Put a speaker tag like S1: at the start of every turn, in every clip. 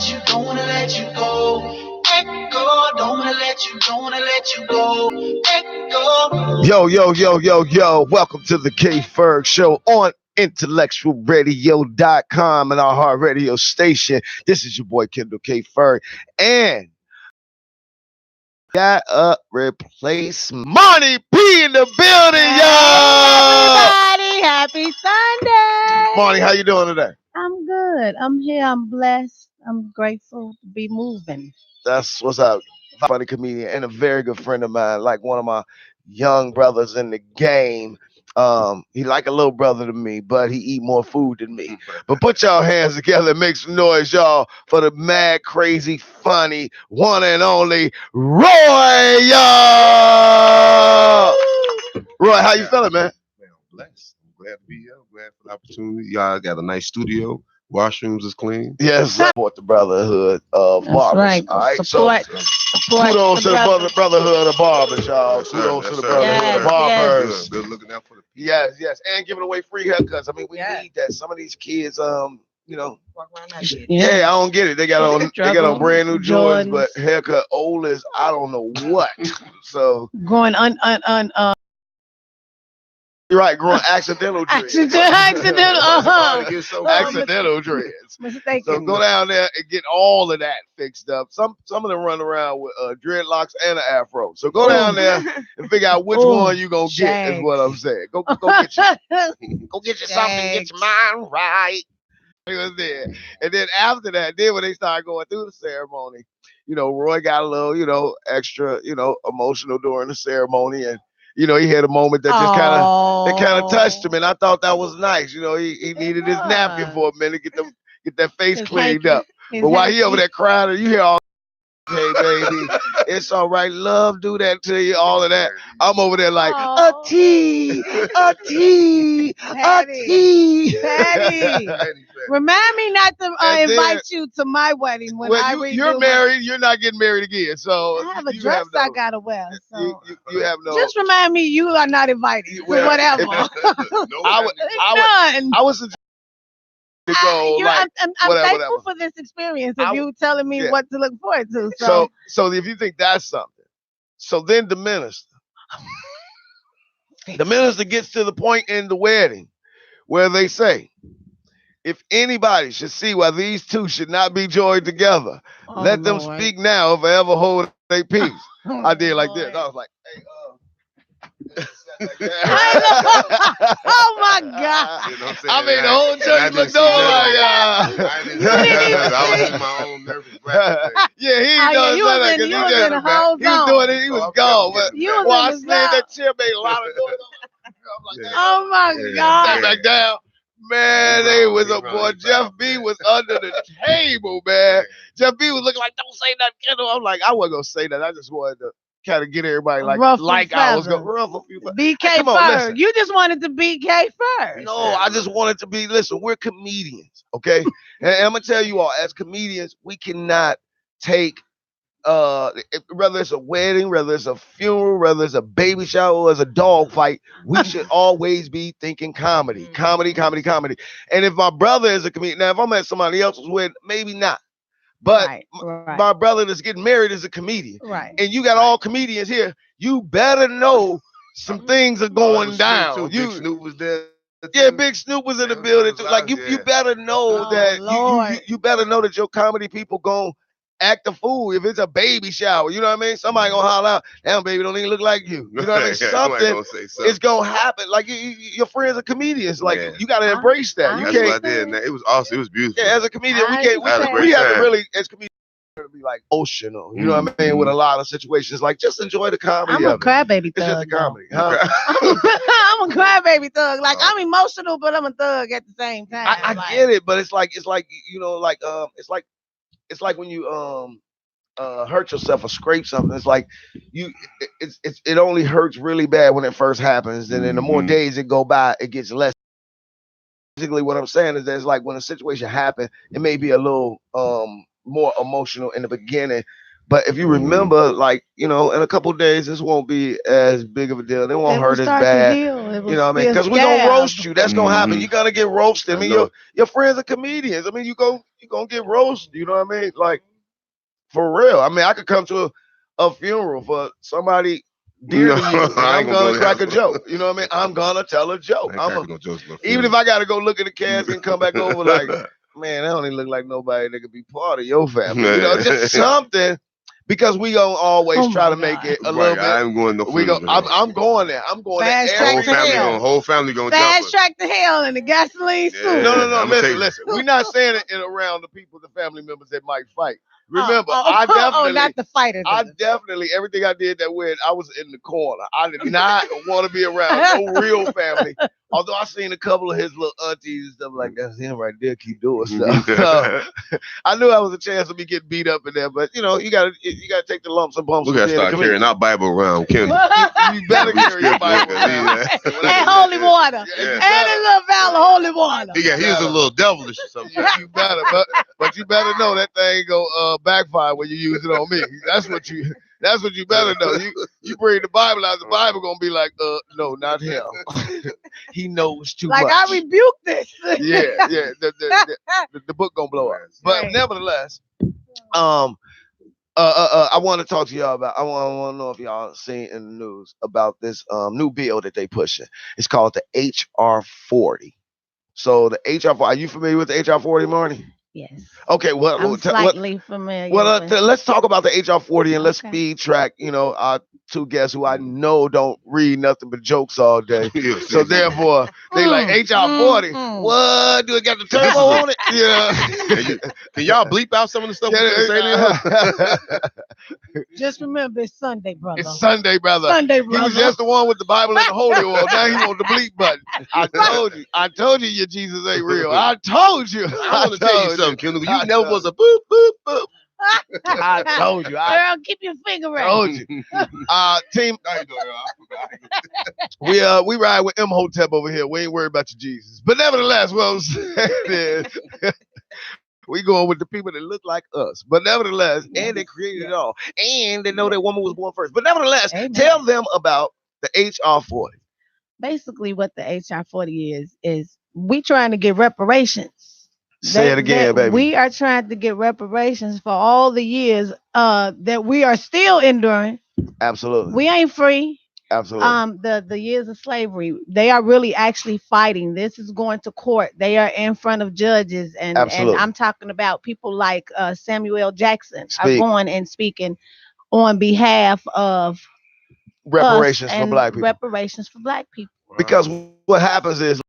S1: let you, don't wanna let you go. Let go, don't wanna let you, don't wanna let you go. Let go. Yo. Welcome to the Ferg Show on IntellectualRadio.com and our heart radio station. This is your boy Kendall Ferg. And got a replace Monty P in the building, y'all.
S2: Everybody, happy Sunday.
S1: Monty, how you doing today?
S2: I'm good. I'm here. I'm blessed. I'm grateful to be moving.
S1: That's what's up. Funny comedian and a very good friend of mine, like one of my young brothers in the game. He like a little brother to me, but he eat more food than me. But put y'all hands together and make some noise, y'all, for the mad, crazy, funny, one and only Roy, y'all. Roy, how you feeling, man?
S3: Man, I'm blessed. I'm glad to be here. I'm glad for the opportunity. Y'all got a nice studio. Washrooms is clean.
S1: Yes, support the brotherhood of barbers.
S2: Right.
S1: All right,
S2: Support
S1: kudos to the brotherhood of barbers, y'all.
S3: Yes, sir.
S1: Kudos to
S3: Yes,
S1: the
S3: sir.
S1: brotherhood of
S2: Yes,
S1: barbers.
S3: Good looking out for the people.
S1: Yes, and giving away free haircuts. I mean, we need that. Some of these kids, you know, I don't get it. They got on brand new Jordans, but haircut old as I don't know what. So
S2: going
S1: you're right, growing accidental dreads. Accidental dreads.
S2: Mistaken.
S1: So go down there and get all of that fixed up. Some of them run around with dreadlocks and an afro. So go down there and figure out which one you gonna get. Is what I'm saying. Go get you. Go get you something. Get your mind right. He was there, and then after that, when they started going through the ceremony, Roy got a little, extra, emotional during the ceremony, and he had a moment that just kind of touched him, and I thought that was nice. He needed his napkin for a minute, get that face cleaned up. But while he over there crying, you hear all, hey baby, it's all right, love do that to you, all of that. I'm over there like a tea.
S2: Patty. Remind me not to invite you to my wedding when
S1: you're married. You're not getting married again, so
S2: I have a dress I gotta wear. So
S1: you have no.
S2: Just remind me you are not invited. Well, whatever.
S1: I was. To go, I'm
S2: thankful for this experience of you telling me what to look forward to.
S1: So if you think that's something, so then the minister gets to the point in the wedding where they say, if anybody should see why these two should not be joined together, let them speak now or forever hold their peace. I did like this. I was like, hey,
S2: oh my God!
S1: I mean, the whole church looked over like,
S3: I was in my own nervous breakfast.
S1: Yeah, he was doing it. He was gone. But while I slid that chair, made a lot of noise. I'm like,
S2: oh my God!
S1: Sat back down. Man, they was a boy. Jeff B was under the table, man. Jeff B was looking like, don't say nothing, Kendall. I'm like, I wasn't gonna say that. I just wanted to kind of get everybody like I was going to ruffle people.
S2: BK Ferg. You just wanted to BK Ferg.
S1: No, I just wanted to be, listen, we're comedians, okay? And I'm going to tell you all, as comedians, we cannot take, whether it's a wedding, whether it's a funeral, whether it's a baby shower, or it's a dog fight, we should always be thinking comedy. And if my brother is a comedian, now if I'm at somebody else's wedding, maybe not. But my brother that's getting married is a comedian.
S2: Right.
S1: And you got all comedians here. You better know some things are going down.
S3: Big Snoop was there.
S1: Yeah, Big Snoop was in the building too. Like you better know that you better know that your comedy people gon' act a fool if it's a baby shower. You know what I mean? Somebody gonna holler out, damn baby, don't even look like you. You know what I mean? Something is gonna happen. Like your friends are comedians. Like you gotta embrace that.
S3: That's what I did. And it was awesome. It was beautiful.
S1: Yeah, as a comedian, we have to really, as comedians, be like emotional. You know what I mean? With a lot of situations, like just enjoy the comedy.
S2: I'm a crybaby thug.
S1: It's just a comedy, huh?
S2: I'm a crybaby thug. Like I'm emotional, but I'm a thug at the same time.
S1: I get it, but it's like it's like when you hurt yourself or scrape something. It's like it only hurts really bad when it first happens, and then the more days it go by, it gets less. Basically, what I'm saying is that it's like when a situation happens, it may be a little more emotional in the beginning, But if you remember, like, you know, in a couple of days, this won't be as big of a deal. It won't hurt as bad. You know what I mean? Because we're going to roast you. That's going to happen. You're going to get roasted. I mean, your friends are comedians. I mean, you're going to get roasted. You know what I mean? Like, for real. I mean, I could come to a funeral for somebody dear to you. And I'm going to crack a joke. You know what I mean? I'm going to tell a joke. Even if I got to go look at the casket and come back over like, man, that don't even look like nobody that could be part of your family. You know, just something. Because we gonna always try to make it a little bit. I'm going to. I'm going there. I'm going there.
S3: Whole family going.
S2: Fast track to hell in the gasoline suit.
S1: No. Listen. We're not saying it around the people, the family members that might fight. Remember, I definitely.
S2: Not the fighters.
S1: I definitely everything I did that weird. I was in the corner. I did not want to be around no real family. Although I seen a couple of his little aunties and stuff like that's him right there. Keep doing stuff. I knew I was a chance of me getting beat up in there, but you know, you gotta take the lumps and bumps.
S3: We gotta start carrying our Bible around, Kendall.
S1: You better carry your Bible around.
S2: And holy water. And a little vial of holy water.
S3: He was a little devilish or something.
S1: You better, but you better know that thing go backfire when you use it on me. That's what you better know. You bring the Bible out, the Bible gonna be like, no, not him. He knows too much.
S2: Like I rebuke this.
S1: Yeah. The book gonna blow up. But nevertheless, I want to talk to y'all about. I want to know if y'all seen in the news about this new bill that they pushing. It's called the HR 40. So the HR 40. Are you familiar with the HR 40, Marty?
S2: Yes.
S1: Okay. Well,
S2: I'm slightly familiar.
S1: Well, let's talk about the HR 40 and let's speed track. You know, our two guests who I know don't read nothing but jokes all day. So therefore, they like HR 40. What do it got the turbo on it? Yeah.
S3: Can y'all bleep out some of the stuff?
S2: Just remember, it's Sunday, brother.
S1: It's Sunday, brother. He was just the one with the Bible and the holy oil. Now he wants the bleep button. I told you your Jesus ain't real. I told you.
S3: I want to tell you something, Kendall. You never was a boop, boop, boop.
S1: I told you.
S2: Girl, keep your finger right.
S1: I told you. Team. We ride with Imhotep over here. We ain't worried about your Jesus. But nevertheless, what I'm saying is, we going with the people that look like us. But nevertheless, and they created it all. And they know that woman was born first. But nevertheless, tell them about the HR 40.
S2: Basically, what the HR 40 is we trying to get reparations.
S1: Say it again, baby.
S2: We are trying to get reparations for all the years that we are still enduring.
S1: Absolutely.
S2: We ain't free.
S1: Absolutely.
S2: The years of slavery, they are really actually fighting. This is going to court. They are in front of judges, and I'm talking about people like Samuel Jackson are going and speaking on behalf of
S1: reparations for black people.
S2: Reparations for black people.
S1: Because what happens is,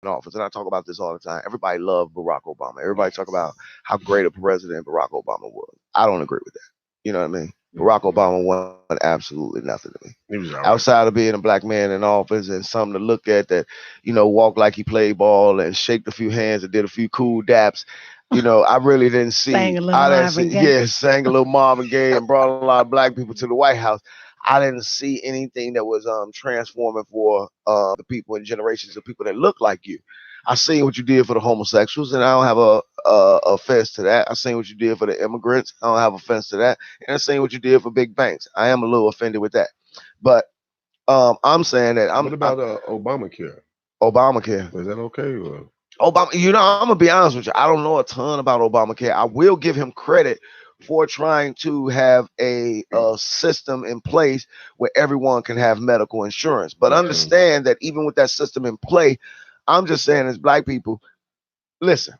S1: in office, and I talk about this all the time. Everybody loved Barack Obama. Everybody talk about how great a president Barack Obama was. I don't agree with that. You know what I mean? Barack Obama won absolutely nothing to me. He was outside of being a black man in office and something to look at that, you know, walked like he played ball and shaked a few hands and did a few cool daps. You know, I really didn't see.
S2: Sang a little
S1: Marvin Gaye and brought a lot of black people to the White House. I didn't see anything that was transforming for the people and generations of people that look like you. I seen what you did for the homosexuals, and I don't have a offense to that. I seen what you did for the immigrants. I don't have offense to that. And I seen what you did for big banks. I am a little offended with that. But I'm saying that
S3: What about Obamacare?
S1: Obamacare.
S3: Is that okay? Or?
S1: Obama, you know, I'm gonna be honest with you. I don't know a ton about Obamacare. I will give him credit for trying to have a system in place where everyone can have medical insurance. But understand that even with that system in play, I'm just saying as black people, listen,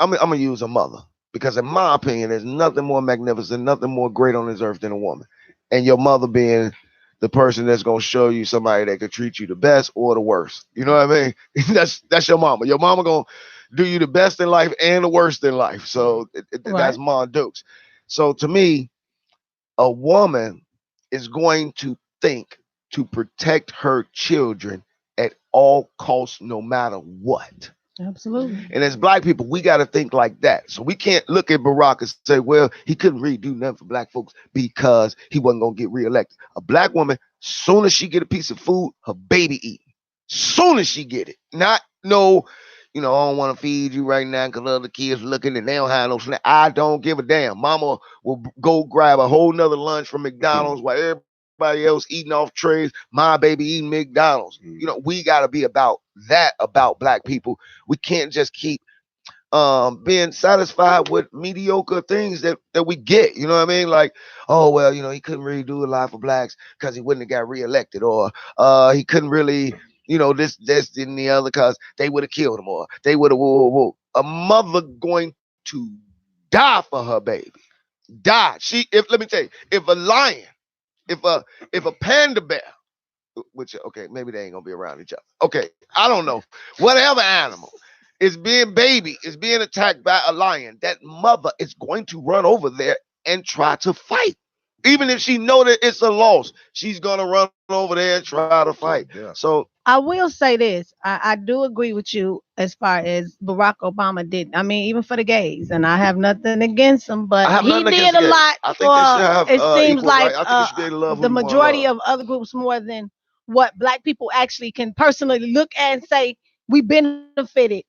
S1: I'm gonna use a mother because in my opinion, there's nothing more magnificent, nothing more great on this earth than a woman. And your mother being the person that's gonna show you somebody that could treat you the best or the worst. You know what I mean? That's your mama. Your mama gonna do you the best in life and the worst in life. So that's Mom Dukes. So to me, a woman is going to think to protect her children at all costs, no matter what.
S2: Absolutely.
S1: And as black people, we got to think like that. So we can't look at Barack and say, well, he couldn't really do nothing for black folks because he wasn't going to get reelected. A black woman, soon as she get a piece of food, her baby eat. Soon as she get it. Not no, I don't want to feed you right now because other kids looking and they don't have no snack. I don't give a damn. Mama will go grab a whole nother lunch from McDonald's while everybody else eating off trays. My baby eating McDonald's. We got to be about that, about black people. We can't just keep being satisfied with mediocre things that we get. You know what I mean? Like, oh well, he couldn't really do a lot for blacks because he wouldn't have got reelected, or he couldn't really, this and the other, because they would have killed him, or they would have a mother going to die for her baby. Die. Let me tell you, if a lion, if a panda bear, which okay, maybe they ain't gonna be around each other. Okay, I don't know. Whatever animal is being attacked by a lion, that mother is going to run over there and try to fight. Even if she know that it's a loss, she's gonna run over there and try to fight. Yeah. So
S2: I will say this. I do agree with you as far as Barack Obama did. I mean, even for the gays, and I have nothing against him, but he did a lot for, it seems like the majority of other groups more than what black people actually can personally look at and say, we benefited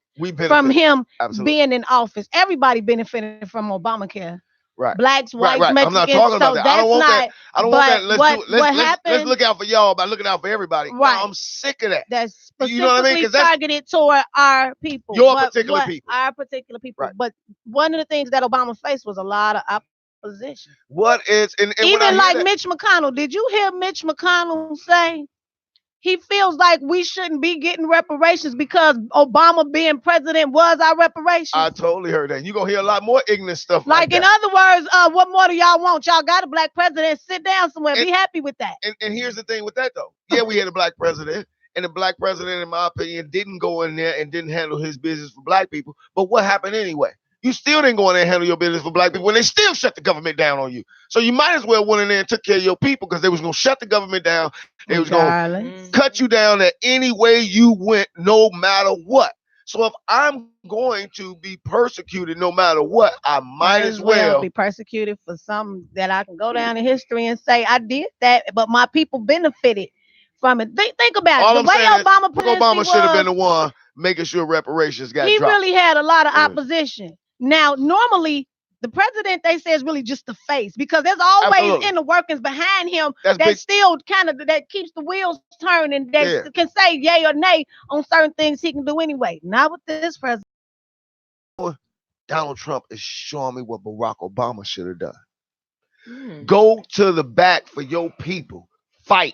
S2: from him being in office. Everybody benefited from Obamacare.
S1: Right.
S2: Blacks, whites, Mexicans.
S1: I'm not talking about that. I don't want that. I don't want that. Let's look out for y'all by looking out for everybody. Right. No, I'm sick of that.
S2: That's specifically targeted toward our people.
S1: Your particular people.
S2: Our particular people. Right. But one of the things that Obama faced was a lot of opposition.
S1: What is and
S2: even like Mitch McConnell? Did you hear Mitch McConnell say he feels like we shouldn't be getting reparations because Obama being president was our reparations?
S1: I totally heard that. You're going to hear a lot more ignorant stuff like that.
S2: In other words, what more do y'all want? Y'all got a black president. Sit down somewhere. Be happy with that.
S1: And here's the thing with that, though. Yeah, we had a black president. And the black president, in my opinion, didn't go in there and didn't handle his business for black people. But what happened anyway? You still didn't go in there and handle your business for black people when they still shut the government down on you. So you might as well went in there and took care of your people, because they was going to shut the government down. They was going to cut you down at any way you went, no matter what. So if I'm going to be persecuted no matter what, I might as well
S2: be persecuted for something that I can go down in history and say I did that, but my people benefited from it. Think about it. The way
S1: Obama should have been the one making sure reparations got dropped.
S2: He really had a lot of opposition. Now, normally, the president, they say, is really just the face, because there's always in the workings behind him that still kind of that keeps the wheels turning, that can say yay or nay on certain things he can do anyway. Not with this president.
S1: Donald Trump is showing me what Barack Obama should have done. Go to the back for your people. Fight.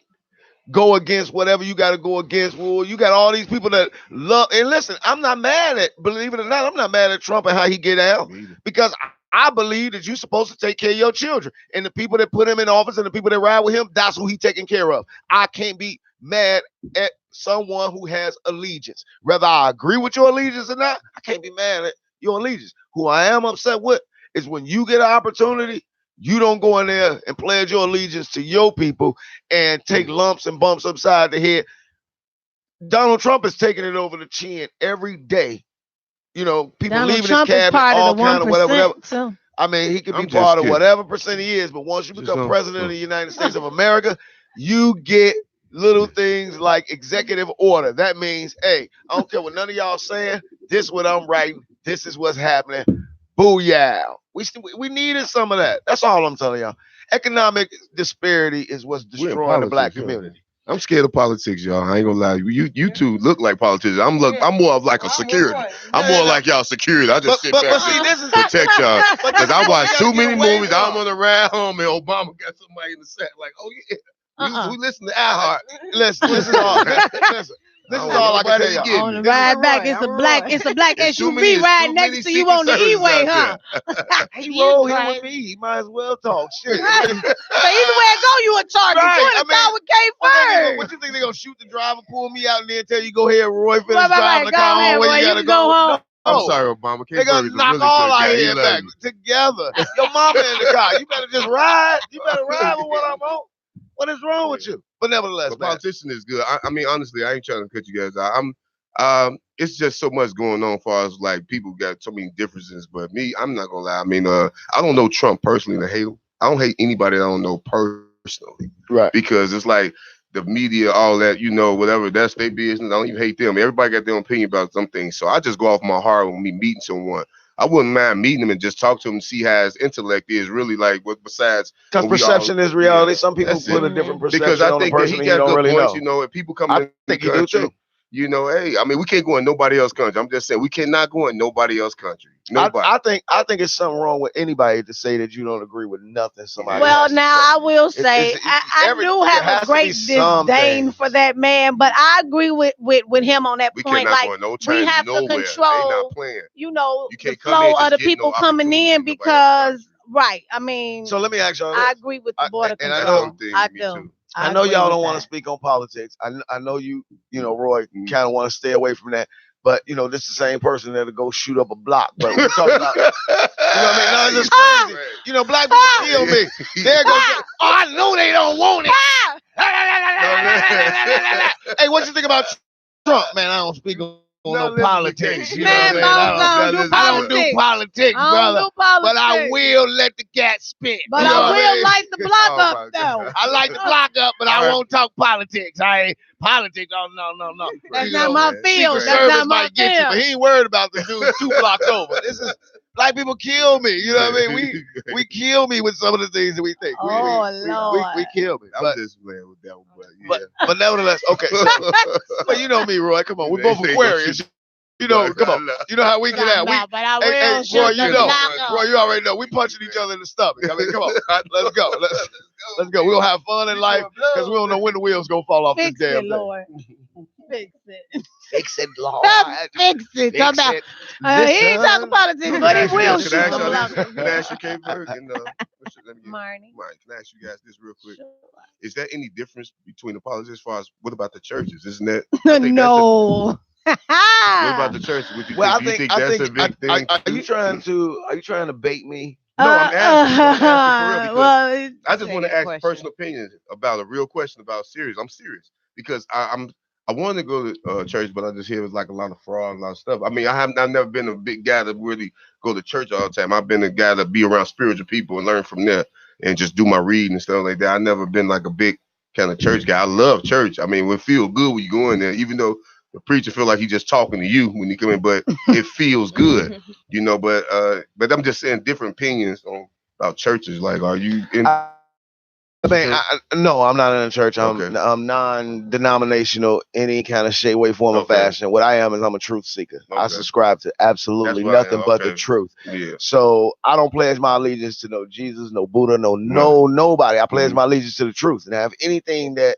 S1: Go against whatever you got to go against. Well, you got all these people that love. And listen, I'm not mad at, believe it or not, I'm not mad at Trump and how he get out, because I believe that you're supposed to take care of your children. And the people that put him in office and the people that ride with him, that's who he taking care of. I can't be mad at someone who has allegiance. Whether I agree with your allegiance or not, I can't be mad at your allegiance. Who I am upset with is when you get an opportunity, you don't go in there and pledge your allegiance to your people and take lumps and bumps upside the head. Donald Trump is taking it over the chin every day. People
S2: Donald
S1: leaving
S2: Trump
S1: his cabinet, all kind of whatever.
S2: So.
S1: I mean, he could be part of whatever percent he is, but once you become president of the United States of America, you get little things like executive order. That means, hey, I don't care what none of y'all saying. This is what I'm writing. This is what's happening. Booyah. We needed some of that. That's all I'm telling y'all. Economic disparity is what's destroying the black community.
S3: I'm scared of politics, y'all. I ain't gonna lie. You two look like politicians. I'm more of like a security. I'm more like y'all security. I just sit back and protect y'all. Because I watch too many movies. I'm on the ride home and Obama got somebody in the set like, oh yeah. We listen to iHeart.
S1: Listen. This is all I can tell you.
S2: On the ride back, it's a black SUV riding next to you on the E-way, huh?
S1: He rolled here with me. He might as well talk. Shit.
S2: Right. So either way it go, you a target. Right. You in the car with K-Ferg.
S1: What you think they gonna shoot the driver, pull me out, and then tell you go ahead, Roy, finish driving the car home where you gotta go home?
S3: I'm sorry, Obama.
S1: They're gonna knock all our head back together. Your mama in the car. You better just ride. You better ride with what I'm on. What is wrong with you? But nevertheless,
S3: politician is good. I mean, honestly, I ain't trying to cut you guys out. It's just so much going on as far as like people got so many differences. But me, I'm not gonna lie. I mean, I don't know Trump personally to hate him. I don't hate anybody I don't know personally.
S1: Right.
S3: Because it's like the media, all that, whatever, that's their business. I don't even hate them. Everybody got their own opinion about some things. So I just go off my heart when me meeting someone. I wouldn't mind meeting him and just talk to him and see how his intellect is really like. What besides,
S1: because perception is reality. Some people put a different perception on a person, and you don't really know.
S3: If people come in the country, hey, I mean, we can't go in nobody else's country. I'm just saying we cannot go in nobody else's country. Nobody.
S1: I think it's something wrong with anybody to say that you don't agree with nothing somebody.
S2: Well, now I will say I do have a great disdain for that man, but I agree with him on that point. Like we have to control, the flow of the people coming in because, right? I mean,
S1: so let me ask y'all.
S2: I agree with the border control. I do.
S1: I know y'all don't want to speak on politics. I know Roy kind of want to stay away from that. But this is the same person that'll go shoot up a block. But we're talking about, what I mean? No, it's just crazy. Black people kill me. They're going. I know they don't want it. Hey, what you think about Trump, man? I don't speak on no politics.
S2: Man, I
S1: don't do politics, brother. But I will let the cat spit.
S2: But I will light the block up, though.
S1: I light the block up, but I won't talk politics. I ain't politics. Oh, no.
S2: That's not my field. That's not my field.
S1: But he ain't worried about the dude 2 blocks over. This is black people kill me. You know what I mean? We kill me with some of the things that we think.
S2: Lord.
S1: We kill me.
S3: I'm just playing with that one,
S1: but nevertheless, okay. But you know me, Roy. Come on, we're both Aquarius. Come on. You know how we get at.
S2: But I will
S1: Roy, you already know. We punching each other in the stomach. I mean, come on. Let's go. Let's go. We'll have fun in life because we don't know when the wheels gonna fall off this damn thing.
S2: Lord. Fix it.
S1: Fix it, Lord.
S2: Fix it. He ain't talking politics, but he will shoot the block.
S3: Can I ask you, Ferg, and
S2: Marnie.
S3: Can I ask you guys this real quick? Sure. Is there any difference between the politics as far as what about the churches? Isn't that?
S2: No.
S3: What about the church? Do you think that's a big thing?
S1: Are you trying to bait me?
S3: No, I'm asking for real
S2: well,
S3: I just want to ask personal opinions about a real question about serious. I'm serious because I wanted to go to church, but I just hear it's like a lot of fraud and a lot of stuff. I mean, I've never been a big guy to really go to church all the time. I've been a guy to be around spiritual people and learn from there and just do my reading and stuff like that. I've never been like a big kind of church guy. I love church. I mean, it feels good when you go in there, even though the preacher feel like he's just talking to you when you come in, but it feels good, but I'm just saying different opinions about churches. Like, are you in?
S1: No, I'm not in a church. I'm non-denominational, any kind of shape, way, form, or fashion. What I am is I'm a truth seeker. I subscribe to absolutely nothing but the truth.
S3: Yeah.
S1: So I don't pledge my allegiance to no Jesus, no Buddha, nobody. I pledge my allegiance to the truth. And I have anything that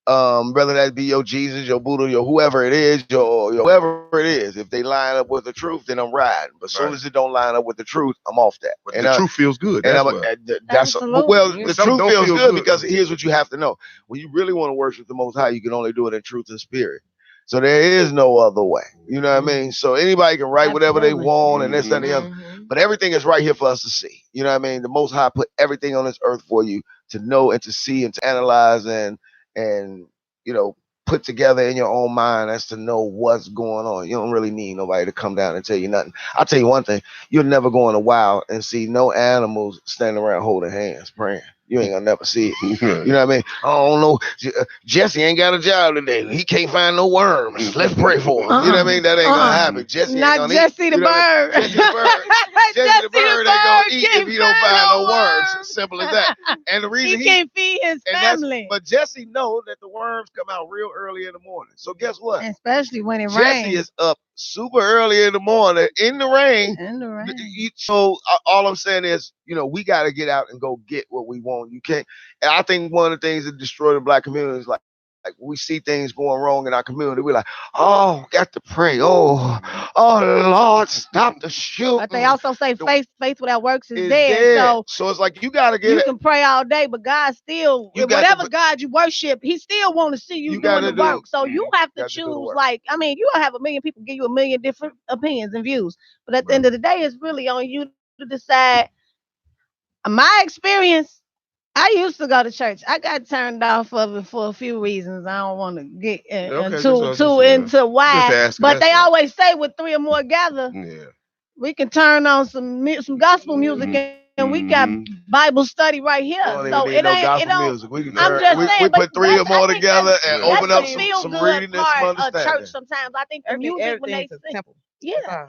S1: whether that be your Jesus, your Buddha, your whoever it is, your whoever it is, if they line up with the truth, then I'm riding. But as soon as it don't line up with the truth, I'm off that.
S3: But the truth feels good.
S1: The truth feels good because here's what you have to know: when you really want to worship the Most High, you can only do it in truth and spirit. So there is no other way. You know what I mean? So anybody can write whatever they want and this and the other, but everything is right here for us to see. You know what I mean? The Most High put everything on this earth for you to know and to see and to analyze and put together in your own mind as to know what's going on. You don't really need nobody to come down and tell you nothing. I'll tell you one thing: you'll never go in the wild and see no animals standing around holding hands praying. You ain't gonna never see it. You know what I mean? I don't know. Jesse ain't got a job today. He can't find no worms. Let's pray for him. You know what I mean? That ain't gonna happen. Jesse ain't
S2: not Jesse the bird.
S1: Jesse the bird. Jesse the bird ain't gonna eat if he don't find no worms. Simple as that. And the reason
S2: he can't feed his family.
S1: But Jesse knows that the worms come out real early in the morning. So guess what?
S2: Especially when it rains.
S1: Jesse is up super early in the morning in the rain. So all I'm saying is, we got to get out and go get what we want. You can't. And I think one of the things that destroy the black community is like we see things going wrong in our community. We're like, oh, got to pray. Oh, Lord, stop the shooting.
S2: But they also say faith without works is dead.
S1: So it's like you got to get
S2: You can pray all day, but God still, whatever God you worship, he still want to see you doing the work. So you have to choose. You'll have a million people give you a million different opinions and views. But at the end of the day, it's really on you to decide. My experience, I used to go to church. I got turned off of it for a few reasons. I don't want to get into why. But they always say with 3 or more gather, we can turn on some gospel music we got Bible study right here. So it ain't,
S1: music.
S2: I'm just saying,
S1: we put three or more together and open up some reading and some
S2: understanding. Church sometimes. I think the music when they sing. Yeah,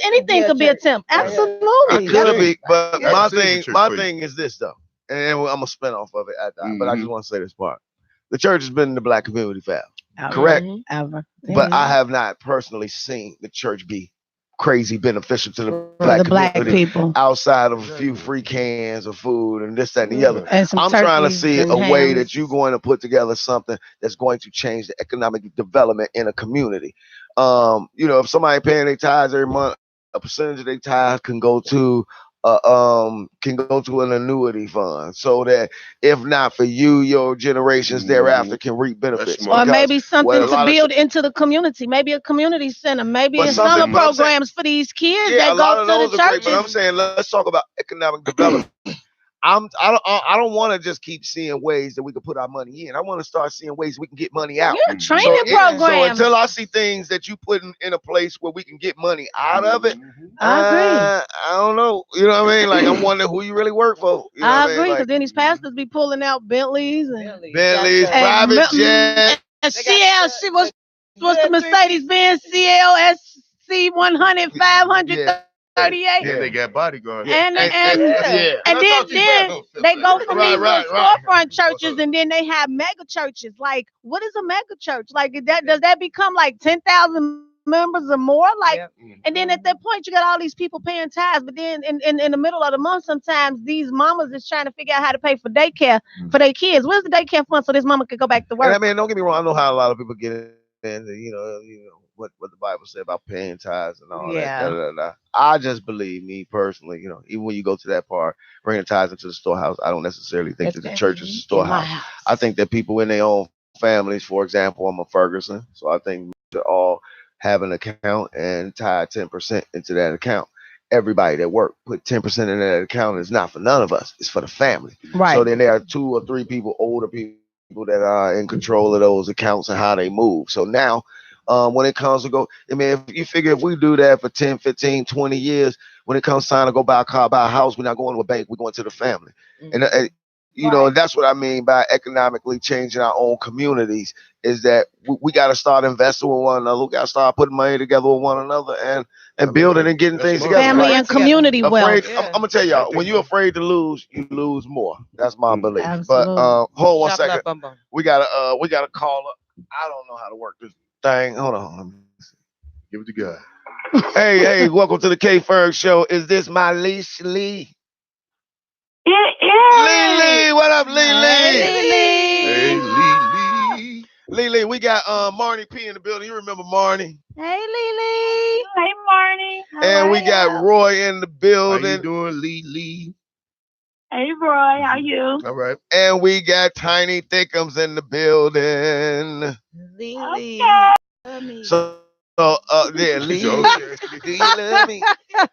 S2: anything could be a temple. Absolutely.
S1: It could be, but my thing is this though, and I'm gonna spin off of it after, but I just want to say this part. The church has been in the black community forever. Correct?
S2: Ever.
S1: But I have not personally seen the church be crazy beneficial to the black community
S2: people
S1: outside of a few free cans of food and this, that, and the other. I'm trying to see a way that you're going to put together something that's going to change the economic development in a community. If somebody paying their tithes every month, a percentage of their tithes can go to an annuity fund, so that if not for you, your generations thereafter can reap benefits.
S2: Or maybe something to build into the community, maybe a community center, maybe in summer programs for these kids that go to the churches.
S1: But I'm saying, let's talk about economic development. I don't want to just keep seeing ways that we can put our money in. I want to start seeing ways we can get money out.
S2: Yeah, training programs.
S1: So until I see things that you put in a place where we can get money out of it,
S2: I agree.
S1: I don't know. You know what I mean? Like, I'm wondering who you really work for. You know
S2: I agree, because then these pastors be pulling out Bentleys,
S1: private jets.
S2: CL, what's the Mercedes-Benz CLSC 100, 500. 38.
S3: Yeah, they got bodyguards.
S2: And then they go from these storefront churches, and then they have mega churches. Like, what is a mega church? Like, does that become like 10,000 members or more? Like, and then at that point, you got all these people paying tithes. But then in the middle of the month, sometimes these mamas is trying to figure out how to pay for daycare for their kids. Where's the daycare fund so this mama could go back to work?
S1: And I mean, don't get me wrong. I know how a lot of people get in. You know what the Bible said about paying tithes and all that. I just believe, me personally, even when you go to that part, bringing tithes into the storehouse, I don't necessarily think that the church is a storehouse. I think that people in their own families, for example, I'm a Ferguson, so I think we should all have an account and tie 10% into that account. Everybody that work put 10% in that account. It's not for none of us. It's for the family.
S2: Right.
S1: So then there are 2 or 3 people, older people that are in control of those accounts and how they move. So now, when it comes to if you figure if we do that for 10, 15, 20 years, when it comes time to go buy a car, buy a house, we're not going to a bank, we're going to the family. And that's what I mean by economically changing our own communities, is that we got to start investing with one another. We got to start putting money together with one another and building and getting things together.
S2: Family and community wealth.
S1: I'm going to tell y'all, when you're afraid to lose, you lose more. That's my belief.
S2: Absolutely.
S1: But hold on 1 second. We got to call up. I don't know how to work this thing. Hold on.
S3: Give it to God.
S1: Hey, welcome to the Ferg show. Is this my leash, Lee?
S4: It is.
S1: Lee, what up, Lee?
S3: Hey, Lee.
S1: Lee, we got Marnie P in the building. You remember Marnie?
S2: Hey, Lee.
S4: Hey, Marnie.
S1: And we got Roy in the building.
S3: How you doing, Lee?
S4: Hey, Roy. How you?
S3: All right.
S1: And we got Tiny Thickums in the building.
S2: Lee.
S4: Okay.
S1: So, Lee. Do you love me?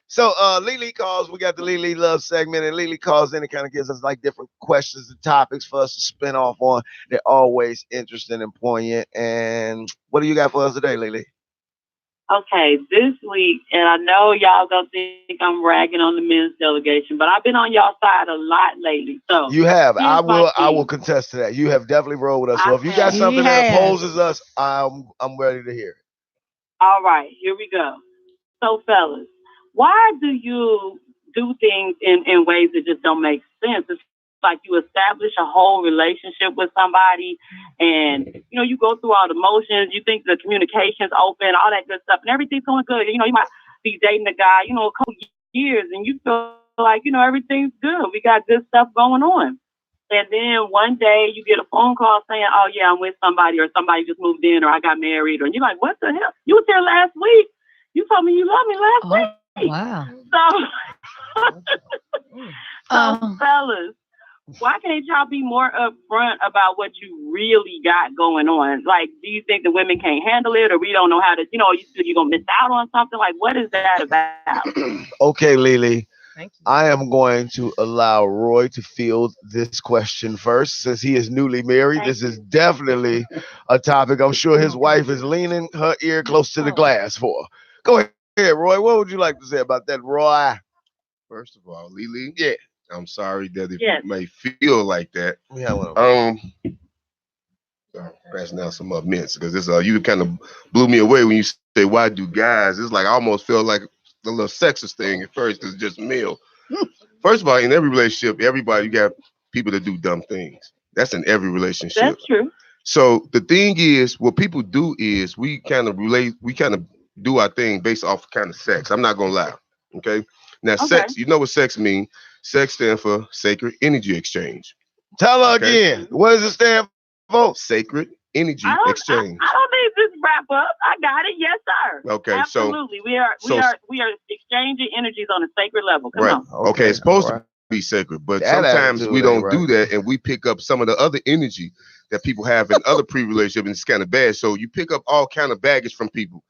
S1: So, Lee calls. We got the Lee Love segment, and Lee calls in and kind of gives us like different questions and topics for us to spin off on. They're always interesting and poignant. And what do you got for us today, Lee?
S4: Okay, this week, and I know y'all gonna think I'm ragging on the men's delegation, but I've been on y'all side a lot lately. So
S1: you have. I will contest to that. You have definitely rolled with us. So if you got something that opposes us, I'm ready to hear it.
S4: All right, here we go. So, fellas, why do you do things in ways that just don't make sense? It's like you establish a whole relationship with somebody, and you go through all the motions. You think the communication's open, all that good stuff, and everything's going good. You might be dating a guy, a couple years, and you feel like everything's good. We got good stuff going on, and then one day you get a phone call saying, "Oh yeah, I'm with somebody," or "Somebody just moved in," or "I got married," or you're like, "What the hell? You was here last week. You told me you loved me last week."
S2: Wow.
S4: So fellas, why can't y'all be more upfront about what you really got going on? Like, do you think the women can't handle it, or we don't know how to, you're going to miss out on something? Like, what is that about?
S1: Okay, Lily. I am going to allow Roy to field this question first, since he is newly married. This is definitely a topic I'm sure his wife is leaning her ear close to the glass for. Go ahead, Roy. What would you like to say about that, Roy?
S3: First of all, Lily.
S1: Yeah.
S3: I'm sorry that if you may feel like that.
S1: Yeah.
S3: Passing out some mints because this you kind of blew me away when you say why do guys? It's like I almost feel like a little sexist thing at first because it's just male. First of all, in every relationship, everybody you got people that do dumb things. That's in every relationship.
S4: That's true.
S3: So the thing is, what people do is we kind of do our thing based off kind of sex. I'm not gonna lie. Okay. Now, sex, you know what sex means? Sex stands for sacred energy exchange.
S1: Tell her again. What does it stand for?
S3: Sacred energy exchange.
S4: I don't need this wrap up. I got it. Yes, sir.
S3: Okay.
S4: Absolutely. We are exchanging energies on a sacred level. Come on.
S3: Okay. It's supposed to be sacred, but sometimes we don't do that, and we pick up some of the other energy that people have in other pre-relationships, and it's kind of bad. So you pick up all kind of baggage from people.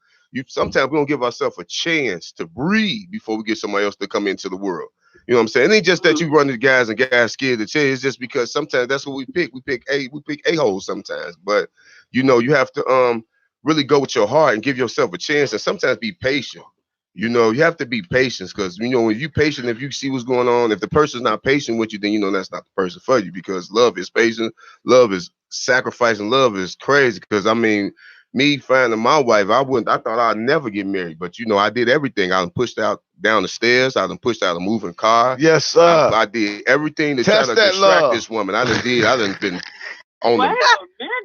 S3: Sometimes we don't give ourselves a chance to breathe before we get somebody else to come into the world. You know what I'm saying? It ain't just that you run into guys and guys scared to change. It's just because sometimes that's what we pick. We pick a-holes sometimes. But you have to really go with your heart and give yourself a chance and sometimes be patient. You have to be patient because when you're patient, if you see what's going on, if the person's not patient with you, then that's not the person for you because love is patient, love is sacrificing, love is crazy. Because me finding my wife, I thought I'd never get married, but I did everything. I done pushed out down the stairs. I done pushed out a moving car.
S1: Yes, sir.
S3: I did everything to try to distract this woman. I done been on them.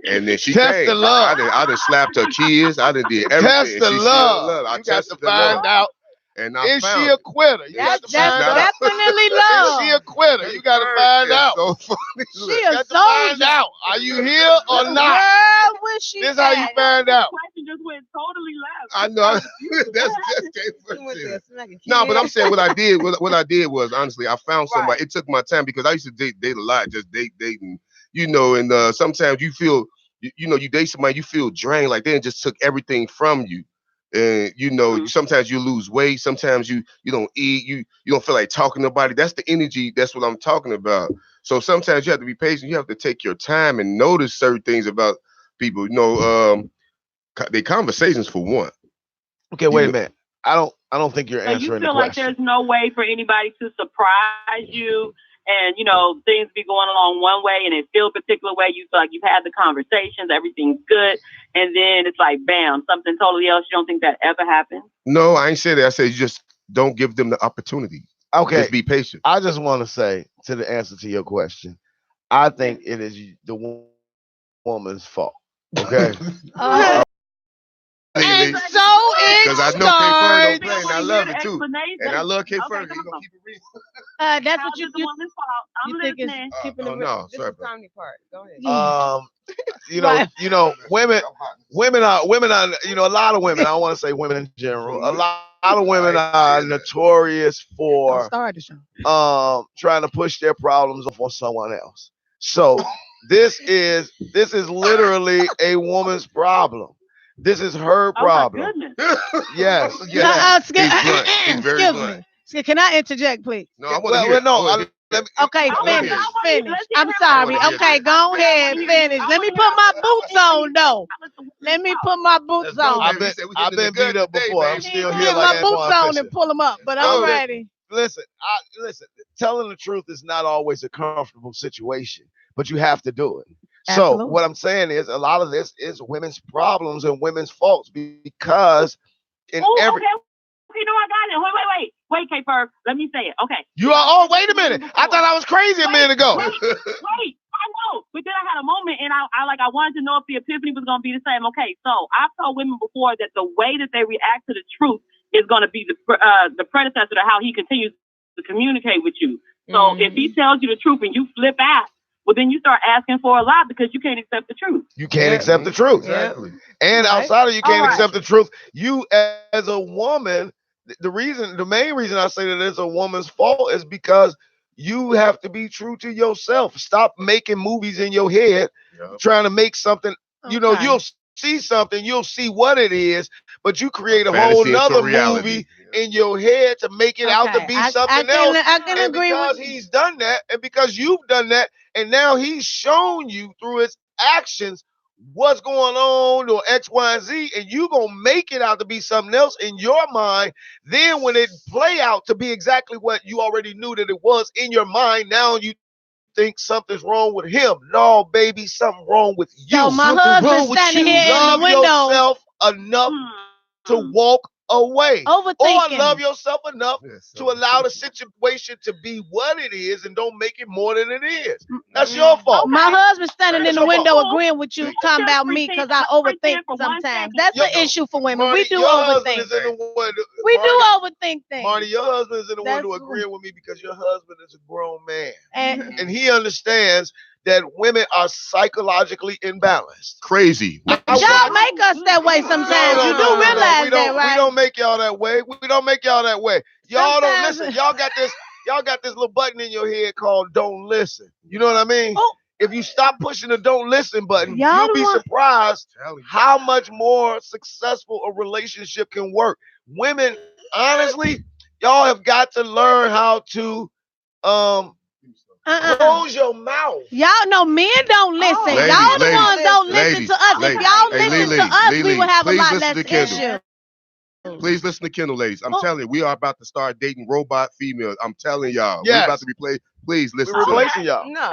S3: And then she
S1: test
S3: came.
S1: The love.
S3: I done slapped her kids. I done did everything.
S1: Test the love.
S3: I
S1: got to find out.
S3: And
S1: is she a quitter? You got to find out.
S2: Definitely love.
S1: Is she a quitter? You got to find out.
S3: So funny.
S2: She a soldier.
S1: Find out. Are you here or not?
S2: Girl, when she
S1: this is how you find out.
S4: The question just went totally left.
S3: I know. That's no, but I'm saying what I did. What I did was honestly, I found somebody. It took my time because I used to date a lot, just dating. And sometimes you feel, you date somebody, you feel drained, like they just took everything from you. And sometimes you lose weight, sometimes you don't eat, you don't feel like talking to nobody. That's the energy, that's what I'm talking about. So sometimes you have to be patient, you have to take your time and notice certain things about people. They conversations for one.
S1: Okay, wait a minute. I don't think you're answering the question.
S4: You feel like there's no way for anybody to surprise you and things be going along one way and it feel a particular way. You feel like you've had the conversations, everything's good, and then it's like bam, something totally else. You don't think that ever happens?
S3: No, I ain't say that. I said you just don't give them the opportunity.
S1: Okay.
S3: Just be patient.
S1: I just want to say to the answer to your question, I think it is the woman's fault. Okay.
S2: And so it
S3: because I know K-Ferg don't play, and I love it too. And I love K-Ferg. He's gonna keep it real.
S2: That's what you think is keeping it real.
S3: This is
S2: Tiny part. Go ahead.
S1: Women are. A lot of women. I don't want to say women in general. A lot of women are notorious for trying to push their problems off on someone else. So this is literally a woman's problem. This is her problem. Yes.
S3: He's very blunt.
S2: Can I interject, please?
S3: No, I want to hear.
S2: Okay, finish. I'm sorry. Okay, go ahead, finish. Let me put my boots on, though. Let me put my boots on.
S1: I've been beat up before. I'm still here.
S2: Put my boots on and pull them up, but I'm ready.
S1: Listen. Telling the truth is not always a comfortable situation, but you have to do it.
S2: Absolutely.
S1: So what I'm saying is a lot of this is women's problems and women's faults because
S4: Okay. I got it. Wait, K-Ferg. Let me say it. Okay.
S1: Wait a minute. I thought I was crazy a minute ago.
S4: Wait. I know. But then I had a moment and I wanted to know if the epiphany was going to be the same. Okay. So I've told women before that the way that they react to the truth is going to be the predecessor to how he continues to communicate with you. So if he tells you the truth and you flip out, well, then you start asking for a lot because you can't accept the truth.
S1: You can't accept the truth.
S3: Exactly.
S1: And outside of you can't accept the truth, you as a woman, the main reason I say that it's a woman's fault is because you have to be true to yourself. Stop making movies in your head, trying to make something, you'll see something, you'll see what it is, but you create a whole nother movie in your head to make it out to be something else.
S2: I can
S1: and
S2: agree
S1: because he's done that, and because you've done that, and now he's shown you through his actions what's going on or X, Y, and Z, and you gonna make it out to be something else in your mind. Then when it play out to be exactly what you already knew that it was in your mind, now you think something's wrong with him. No, baby, something wrong with you.
S2: So my husband's standing here in the window.
S1: Love yourself enough to walk away. Or love yourself enough to allow the situation to be what it is and don't make it more than it is. That's your fault.
S2: My husband's standing in the window agreeing with you, talking about me because I overthink sometimes. That's the issue for women.
S1: Marty,
S2: we do overthink. We do overthink things.
S1: Marty, your husband is in the window agreeing with me because your husband is a grown man. And he understands that women are psychologically imbalanced.
S3: Crazy.
S2: Y'all make us that way sometimes. You do realize that, right?
S1: We don't make y'all that way. We don't make y'all that way. Y'all don't listen. Y'all got this little button in your head called don't listen. You know what I mean? Oh. If you stop pushing the don't listen button, you'll be surprised how much more successful a relationship can work. Women, honestly, y'all have got to learn how to close your mouth.
S2: Y'all know men don't listen. Y'all the ones don't listen to us. If y'all listen to us, we would have a lot less issues.
S3: Please listen to Kendall, ladies. I'm telling you, we are about to start dating robot females. I'm telling y'all. We're about to replace. Please listen to
S1: replacing y'all.
S2: No.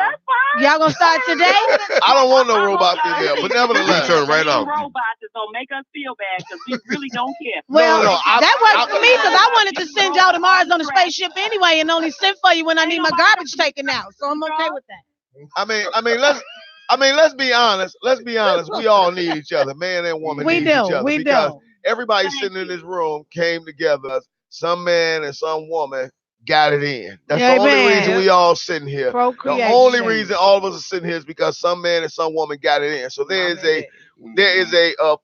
S2: Y'all gonna start today?
S1: I don't want no robot female, but nevertheless.
S3: Turn right off.
S4: Robots is gonna make us feel bad because we really don't care.
S2: Well, that works for me because I wanted to send y'all to Mars on a spaceship anyway and only send for you when I need my garbage taken out. So I'm okay with that.
S1: I mean, let's be honest. Let's be honest. We all need each other. Man and woman need each other.
S2: We do.
S1: Everybody sitting in this room came together. Some man and some woman got it in. That's the only reason we all sitting here. The only reason all of us are sitting here is because some man and some woman got it in. So there is a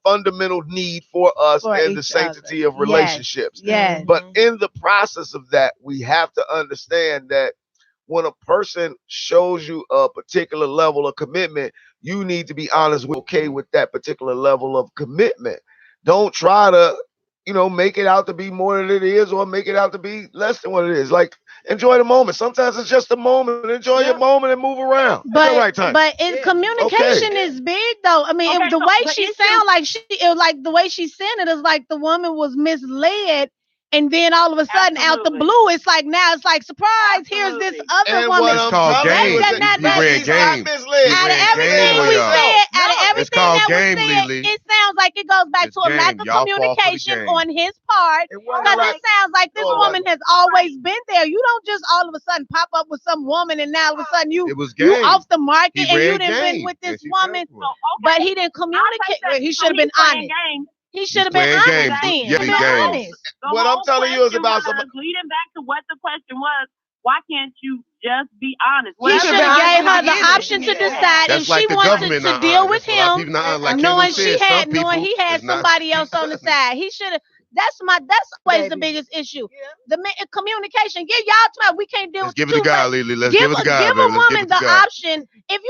S1: fundamental need for us in the sanctity of relationships.
S2: Yes.
S1: But in the process of that, we have to understand that when a person shows you a particular level of commitment, you need to be honest with that particular level of commitment. Don't try to, make it out to be more than it is or make it out to be less than what it is. Like, enjoy the moment. Sometimes it's just a moment. Enjoy your moment and move around.
S2: But communication is big, though. I mean, the way she sound the way she said it is like the woman was misled. And then all of a sudden, out the blue, it's like surprise! Here's this other woman.
S3: It's called game.
S2: Out of everything we said, it sounds like it goes back to a lack of communication on his part. Because it sounds like this woman has always been there. You don't just all of a sudden pop up with some woman, and now all of a sudden you off the market and you didn't been with this woman, but he didn't communicate. He should have been honest. He should have been honest then.
S1: What I'm telling you is about something.
S4: Leading back to what the question was, why can't you just be honest?
S2: He should have gave her the option to decide if she wanted to deal with him, knowing he had somebody else on the side. He should have. That's always the biggest issue. The communication. Give y'all time. We can't deal with.
S3: Give it to God, Lily. Let's give it to God.
S2: Give a woman the option if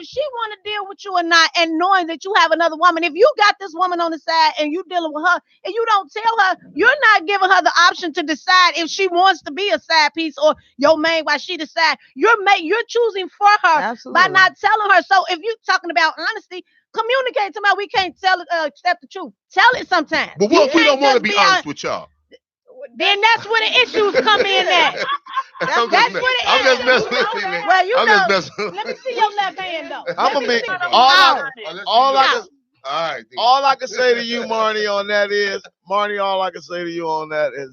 S2: she want to deal with you or not, and knowing that you have another woman. If you got this woman on the side and you dealing with her, and you don't tell her, you're not giving her the option to decide if she wants to be a side piece or your main while she decide. You're choosing for her by not telling her. So if you're talking about honesty, communicate to me. We can't accept the truth. Tell it sometimes.
S3: But what if we don't want to be honest with y'all?
S2: Then that's where the issues come in at.
S3: I'm just messing with you, man.
S2: Well, let me see your left hand, though.
S1: I'm going to be all I can say to you, Marnie, on that is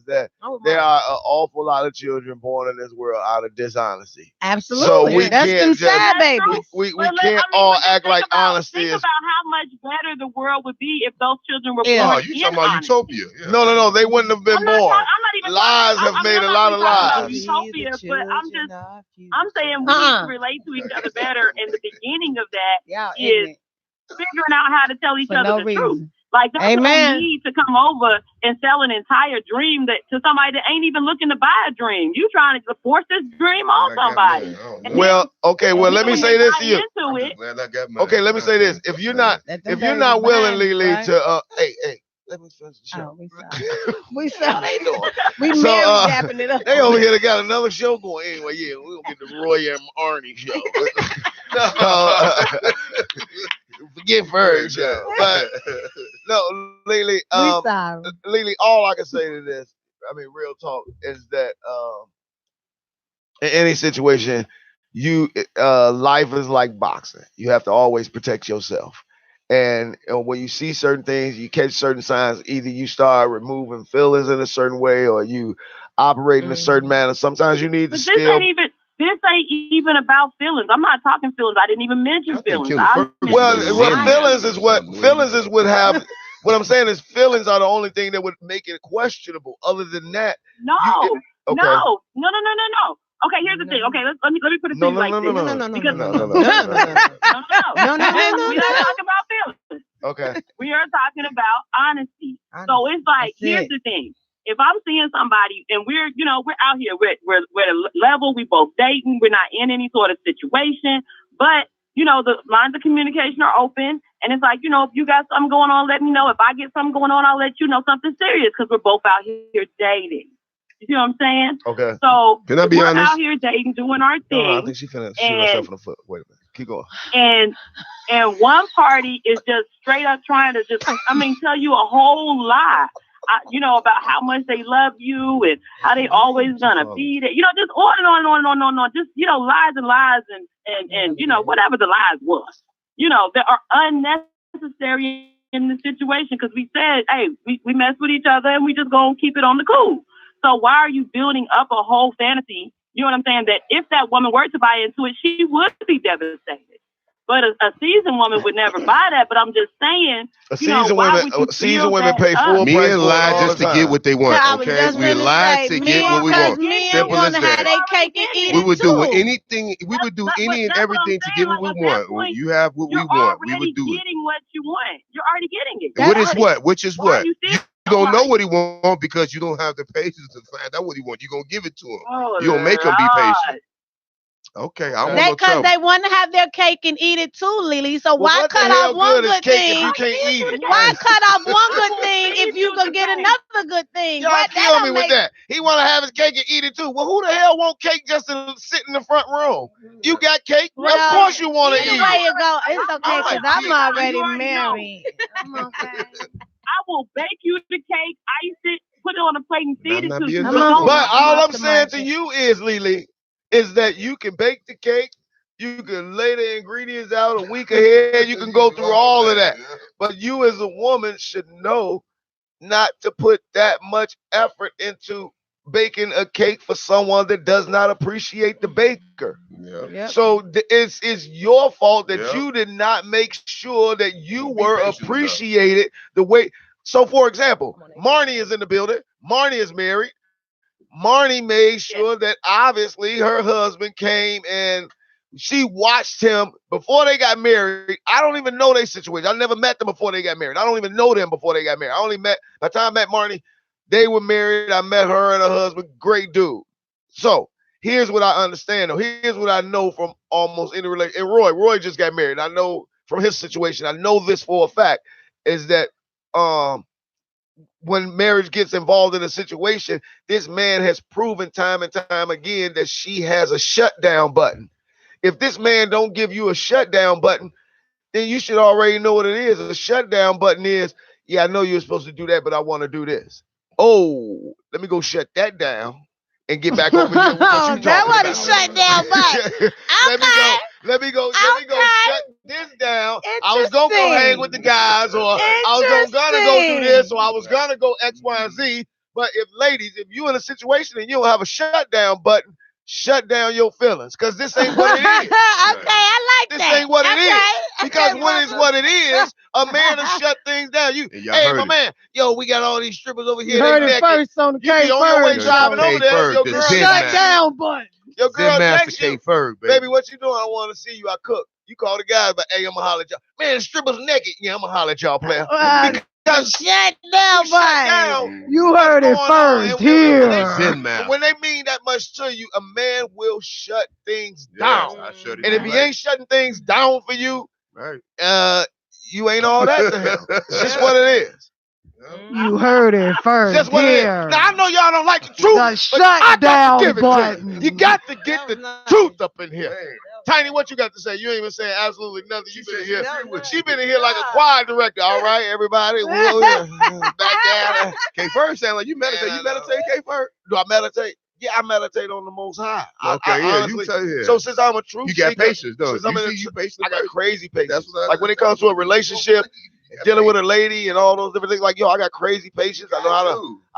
S1: that there are an awful lot of children born in this world out of dishonesty.
S2: Absolutely.
S1: So
S2: that's inside, baby.
S1: We can't all act like honesty is.
S4: Think about how much better the world would be if those children were born.
S3: Oh, you talking about utopia? Yeah.
S1: No, they wouldn't have been born. Lies have made a lot of lies.
S4: Utopia, but I'm saying we need to relate to each other better, and the beginning of that is figuring out how to tell each other the truth. Like, don't need to come over and sell an entire dream to somebody that ain't even looking to buy a dream. You trying to force this dream on somebody.
S1: Let me say this to you. Okay, let me say this. If you're not willing, Lily, to hey, let me finish the show.
S2: We saw they doing. We dapping it up.
S1: They over here. They got another show going. Anyway, we're gonna get the Roy and Arnie show. get Ferg show. But no, Lily, Lily, all I can say to this, I mean, real talk, is that in any situation, life is like boxing. You have to always protect yourself. And when you see certain things, you catch certain signs, either you start removing feelings in a certain way or you operate in a certain manner. Sometimes you need to still.
S4: This ain't even about feelings. I'm not talking feelings. I didn't even mention feelings.
S1: Feelings is what have. What I'm saying is feelings are the only thing that would make it questionable. Other than that,
S4: no. Okay, here's the thing. Okay, let me put it to you like this. No. We're not talking about feelings.
S1: Okay.
S4: We are talking about honesty. So it's like, here's the thing. If I'm seeing somebody and we're out here, we're at a level, we both dating, we're not in any sort of situation, but the lines of communication are open, and it's like, if you got something going on, let me know. If I get something going on, I'll let you know something serious, because we're both out here dating. You see what I'm saying?
S1: Okay.
S4: So
S3: can I be
S4: we're
S3: honest?
S4: out here dating, doing our thing.
S1: No, I think she finna shoot herself in the foot. Wait a minute. Keep going.
S4: And one party is just straight up trying to tell you a whole lie. About how much they love you and how they always gonna be there. Just on and on and on and on and on. Just, lies and lies and whatever the lies was. That are unnecessary in the situation, because we said, hey, we mess with each other and we just gonna keep it on the cool. So why are you building up a whole fantasy? You know what I'm saying? That if that woman were to buy into it, she would be devastated. But a seasoned woman would never buy that. But I'm just saying,
S1: seasoned women pay full price.
S3: Men lie just to get what they want. Okay, we lie to get what we want. Simple as that. We would do anything. We would do any and everything to get what we want. You have what we want. We would do it.
S4: You're already getting what you want. You're already getting it.
S3: What is what? Which is what? You don't know what he wants because you don't have the patience to find out what he wants. You're gonna give it to him. You don't make him be patient. Okay,
S2: that's because they want to have their cake and eat it too, Lily. So why cut off one good thing?
S1: If you can't eat it?
S2: Why cut off one good thing if you can get another good thing?
S1: Y'all kill me with that. He want to have his cake and eat it too. Well, who the hell want cake just to sit in the front room? You got cake? Well, of course you want to eat it.
S2: Way you go. It's okay because I'm already married. I'm okay.
S4: I will bake you the cake, ice it, put it on a plate and feed it to you.
S1: But all I'm saying to you is, Lily, is that you can bake the cake, you can lay the ingredients out a week ahead, you can go through all of that. But you as a woman should know not to put that much effort into baking a cake for someone that does not appreciate the baker.
S3: Yep.
S1: So it's your fault that you did not make sure that you were appreciated the way. So, for example, Marnie is in the building. Marnie is married. Marnie made sure that obviously her husband came and she watched him before they got married. I don't even know their situation. I never met them before they got married. I don't even know them before they got married. By the time I met Marnie, they were married. I met her and her husband. Great dude. So here's what I understand. Here's what I know from almost any relation. And Roy just got married. I know from his situation, I know this for a fact, is that when marriage gets involved in a situation, this man has proven time and time again that she has a shutdown button. If this man don't give you a shutdown button, then you should already know what it is. A shutdown button is, yeah, I know you're supposed to do that, but I want to do this. Oh, let me go shut that down and get back over here with what you
S2: that was a shutdown button.
S1: Let me go shut this down. I was gonna go hang with the guys, or I was gonna go do this, or I was gonna go X, Y, and Z. But if you're in a situation and you don't have a shutdown button, shut down your feelings, because this ain't what it is.
S2: Okay, I like
S1: this
S2: that.
S1: This ain't what it is. Because when it's what it is, a man will shut things down. Hey, my man, we got all these strippers over here.
S2: You heard it first on the K-Ferg.
S1: You be on your way driving over there. Your girl
S2: shut down button.
S1: Your girl text you,
S3: Ferg,
S1: baby, what you doing? I want to see you. I cook. You call the guys, but hey, I'm gonna holler at y'all. Man, the strippers naked. Yeah, I'm gonna holler at y'all, player.
S2: Shut down, button. You heard it first here.
S1: When they mean that much to you, a man will shut things down. And if he ain't shutting things down for you, you ain't all that to him. It's just what it is.
S2: You heard it first.
S1: That's what it is. Now I know y'all don't like the truth.
S2: The shut down button.
S1: You got to get the truth up in here. Tiny, what you got to say? You ain't even saying absolutely nothing. You been in here. She been in here like a choir director. All right, everybody. We'll back down.
S3: K-Ferg sound like you meditate. You meditate, K-Ferg?
S1: Do I meditate? Yeah, I meditate on the Most High.
S3: Okay,
S1: honestly, So since I'm a truth
S3: seeker, you got patience, though.
S1: I got crazy patience. Like when it comes to a relationship, dealing with a lady and all those different things, like I got crazy patience. I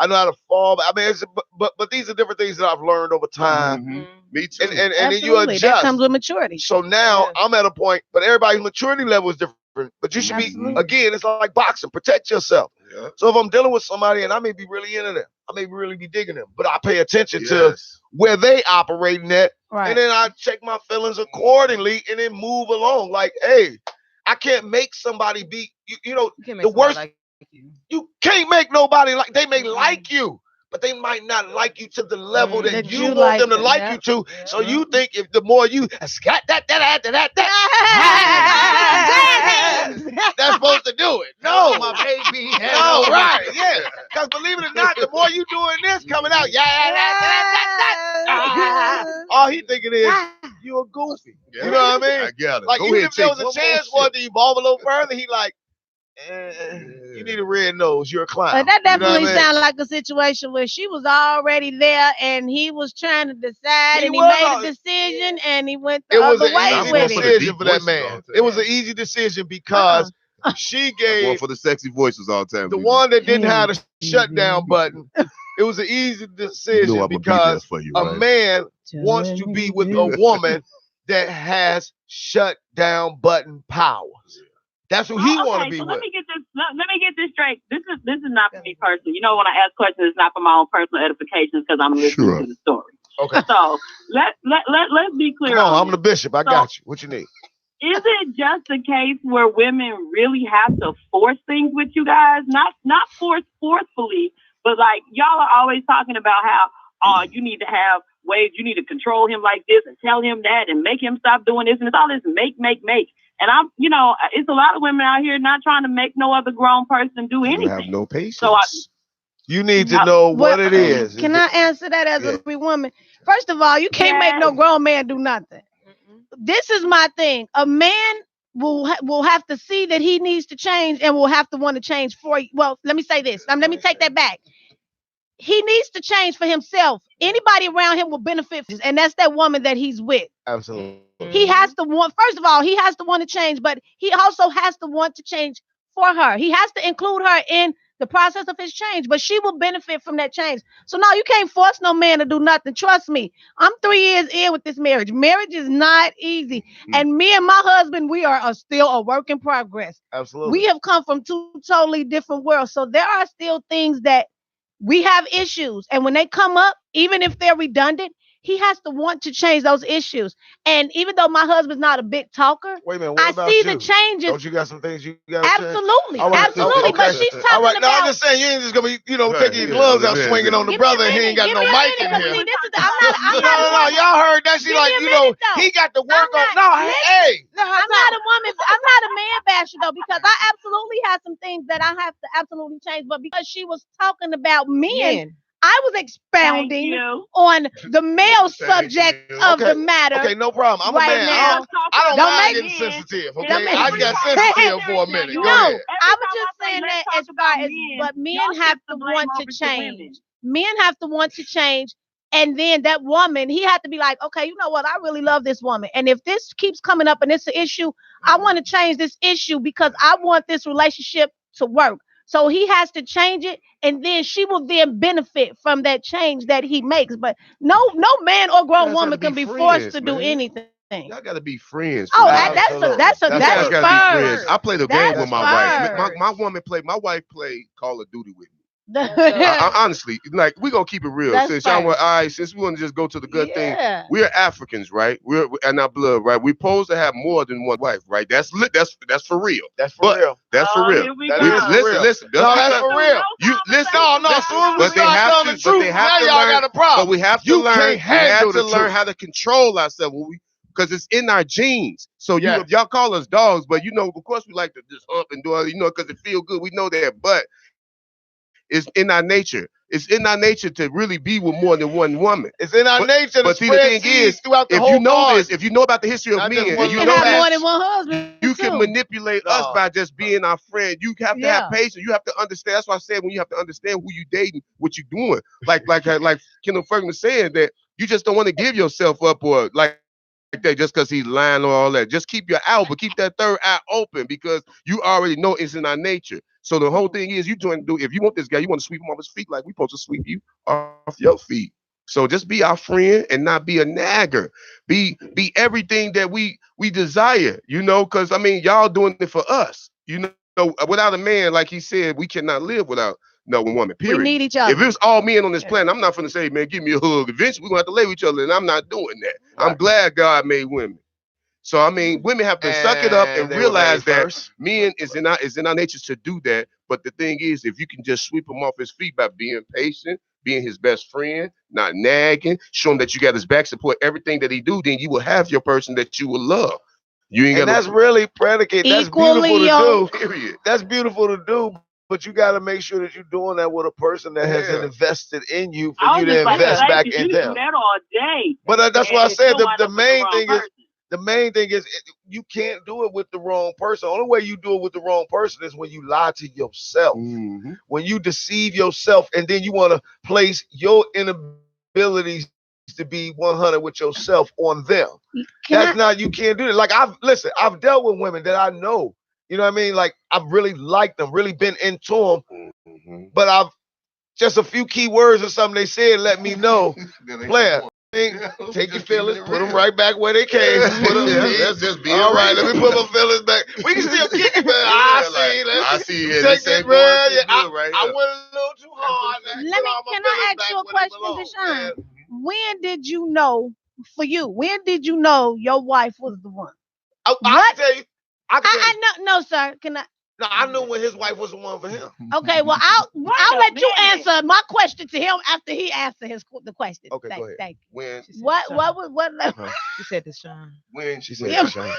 S1: know how to fall. I mean, but these are different things that I've learned over time.
S3: Mm-hmm. Me too.
S1: And then you adjust.
S2: That comes with maturity.
S1: So now I'm at a point, but everybody's maturity level is different. But you should be, again, it's like boxing. Protect yourself. Yeah. So if I'm dealing with somebody and I may be really into them, I may really be digging them, but I pay attention to where they operating at, and then I check my feelings accordingly and then move along. Like, hey, I can't make somebody be, the worst. Like you can't make nobody like, they may like you, but they might not like you to the level that you want them to like you to. Yeah. So you think if the more you that's supposed to do it. No, my baby. No, right, yeah. Because believe it or not, the more you doing this coming out, all he thinking is you a goofy. Yeah. You know what I mean?
S3: I got it.
S1: Like even if there was a chance for it to evolve a little further, he like, you need a red nose. You're a clown.
S2: But that definitely sounds like a situation where she was already there and he was trying to decide and he made a decision and he went the other way with it.
S1: It was an easy decision for that man. It was an easy decision because she gave
S3: going for the sexy voices all the time.
S1: The one that didn't have the shutdown button. It was an easy decision because a man wants to be with a woman that has shutdown button powers. That's who he want to be with.
S4: Let me get this straight. This is not for me personally. When I ask questions, it's not for my own personal edification because I'm listening to the story. Okay. So let's be clear.
S1: No, I'm the bishop. I got you. What you need?
S4: Is it just a case where women really have to force things with you guys? Not forcefully, but like y'all are always talking about how you need to have ways, you need to control him like this and tell him that and make him stop doing this, and it's all this make. And I'm, it's a lot of women out here not trying to make no other grown person do anything.
S3: You have no patience.
S4: So
S1: you need to know what it is.
S2: Can I answer that as a free woman? First of all, you can't make no grown man do nothing. This is my thing. A man will have to see that he needs to change and will have to want to change for you. Well, let me say this. Let me take that back. He needs to change for himself. Anybody around him will benefit, and that's that woman that he's with.
S1: Absolutely.
S2: He has to want, first of all, he has to want to change, but he also has to want to change for her. He has to include her in the process of his change, but she will benefit from that change. So no, you can't force no man to do nothing. Trust me. I'm 3 years in with this marriage. Marriage is not easy. And me and my husband, we are still a work in progress.
S1: Absolutely.
S2: We have come from two totally different worlds. So there are still things that we have issues. And when they come up, even if they're redundant, he has to want to change those issues. And even though my husband's not a big talker,
S1: wait a minute,
S2: I see the changes.
S1: Don't you got some things you got to
S2: Absolutely. Absolutely. But she's talking about...
S1: No, I'm just saying, you ain't just going to be, taking your gloves out swinging on the brother and he ain't got no mic in here. No, y'all heard that. She like, he got to work on... No, hey.
S2: I'm not a woman. I'm not a man basher, though, because I absolutely have some things that I have to absolutely change. But because she was talking about men. I was expounding on the male subject of the matter.
S1: Okay, no problem. I'm a man. Now. I don't mind getting sensitive. Okay, I got sensitive for a minute.
S2: No, I was just saying that as far as, but men have to want to change. Men have to want to change. And then that woman, he had to be like, okay, you know what? I really love this woman. And if this keeps coming up and it's an issue, I want to change this issue because I want this relationship to work. So he has to change it, and then she will then benefit from that change that he makes. But no man or grown woman can be forced to do anything.
S3: Y'all gotta be friends.
S2: Oh, that's first.
S3: I play the game with my wife. My wife played Call of Duty with me. Honestly, like we're gonna keep it real. Since y'all were since we want to just go to the good thing, we're Africans, right? We're and our blood, right? We're supposed to have more than one wife, right? That's for real.
S1: That's for real.
S3: That's for real. Listen.
S1: No, that's for real.
S3: You listen.
S1: No. But they have to learn.
S3: But we have to learn. We have to learn how to control ourselves. Because it's in our genes. So y'all call us dogs, but of course we like to just hump and do all, because it feel good. We know that, but it's in our nature. It's in our nature to really be with more than one woman.
S1: It's in our nature to spread seeds throughout the whole
S3: if you know this, if you know about the history of men, and you know
S2: have
S3: that
S2: more than one husband,
S3: you can manipulate us by just being our friend. You have to have patience. You have to understand. That's why I said when you have to understand who you dating, what you doing. Like Kendall Ferg was saying that you just don't want to give yourself up or like that just because he's lying or all that. Just keep your eye, but keep that third eye open because you already know it's in our nature. So the whole thing is you trying to do, if you want this guy, you want to sweep him off his feet like we supposed to sweep you off your feet. So just be our friend and not be a nagger. Be everything that we desire, you know, because I mean, y'all doing it for us. You know, without a man, like he said, we cannot live without no woman, period.
S2: We need each other.
S3: If it was all men on this planet, I'm not gonna say, man, give me a hug. Eventually we're gonna have to lay with each other, and I'm not doing that. Right. I'm glad God made women. So I mean, women have to suck it up and realize that men is in our nature to do that. But the thing is, if you can just sweep him off his feet by being patient, being his best friend, not nagging, show him that you got his back, support everything that he do, then you will have your person that you will love. You ain't got.
S1: That's really predicated. That's beautiful to do. Period. That's beautiful to do. But you got to make sure that you're doing that with a person that has invested in you for you to invest back in them.
S4: That all day.
S1: But that's why I said the main thing is. The main thing is you can't do it with the wrong person. The only way you do it with the wrong person is when you lie to yourself. Mm-hmm. When you deceive yourself and then you want to place your inabilities to be 100 with yourself on them. You can't do it. Like I've dealt with women that I know, you know what I mean? Like I've really liked them, really been into them, but I've just a few key words or something they said let me know, player. Take your feelings, put them right back where they came. That's just being all right. Let me put my feelings back. We can still kick it, man. I see. Take it, man. I went a little too hard.
S2: Can I ask you a question, Deshaun? When did you know? For you, when did you know your wife was the one?
S1: I can tell you.
S2: I know, no, sir. Can I?
S1: No, I knew when his wife was the one for him.
S2: Okay, well, I'll let you answer my question to him after he answers the question.
S1: Okay, go ahead.
S2: Thank you.
S1: When
S2: what?
S5: She said Deshaun.
S1: When she said Deshaun.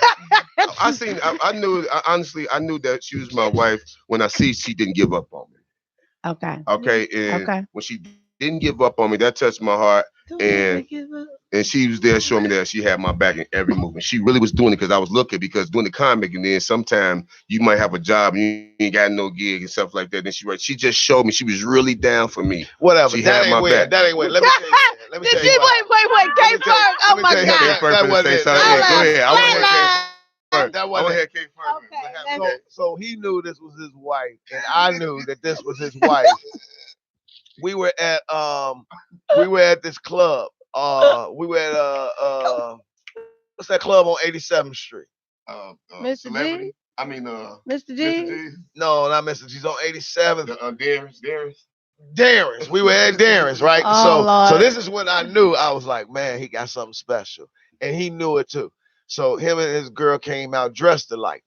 S3: I knew that she was my wife when I see she didn't give up on me.
S2: Okay.
S3: And when she didn't give up on me, that touched my heart. And she was there showing me that she had my back in every move. And she really was doing it because I was looking, because doing the comic, and then sometimes you might have a job and you ain't got no gig and stuff like that. And she just showed me she was really down for me.
S1: Whatever.
S3: She had my back.
S1: That ain't weird. Let me tell you. Let me tell you.
S2: Wait. K-Ferg. Oh my God.
S3: That wasn't it. Go ahead. I want to
S1: that wasn't it. Okay. So he knew this was his wife, and I knew that this was his wife. We were at this club. We were at what's that club on 87th Street?
S2: Mr. G?
S3: I mean
S2: Mr. G?
S1: No, not Mr. G's, on 87th.
S3: Darren's.
S1: We were at Darren's, right?
S2: Oh,
S1: so this is when I knew. I was like, man, he got something special. And he knew it too. So him and his girl came out dressed alike.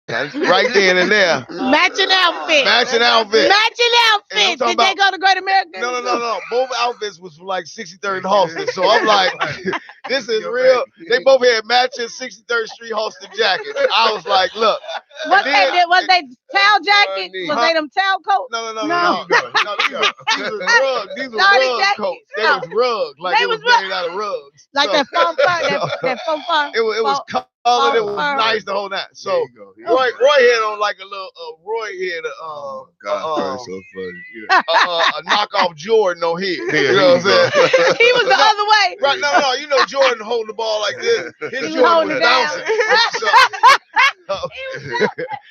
S1: Right then and there.
S2: Matching outfit. Did they go to Great American?
S1: No. Both outfits was from like 63rd and Halston. So I'm like, this is real. They both had matching 63rd Street Halston jackets. I was like, look.
S2: Was they towel jackets? Was they them towel coats?
S1: No. These were rugs. These were rug coats. They was rugs. Like it was made out of rugs.
S2: Like that foam fur. That foam fur.
S1: It was colored. It was nice the whole night. So Roy had on like a little
S3: so funny.
S1: A knockoff Jordan on here. You know what I'm saying?
S2: He was the other way.
S1: Right? No. You know Jordan holding the ball like this. His Jordan was bouncing.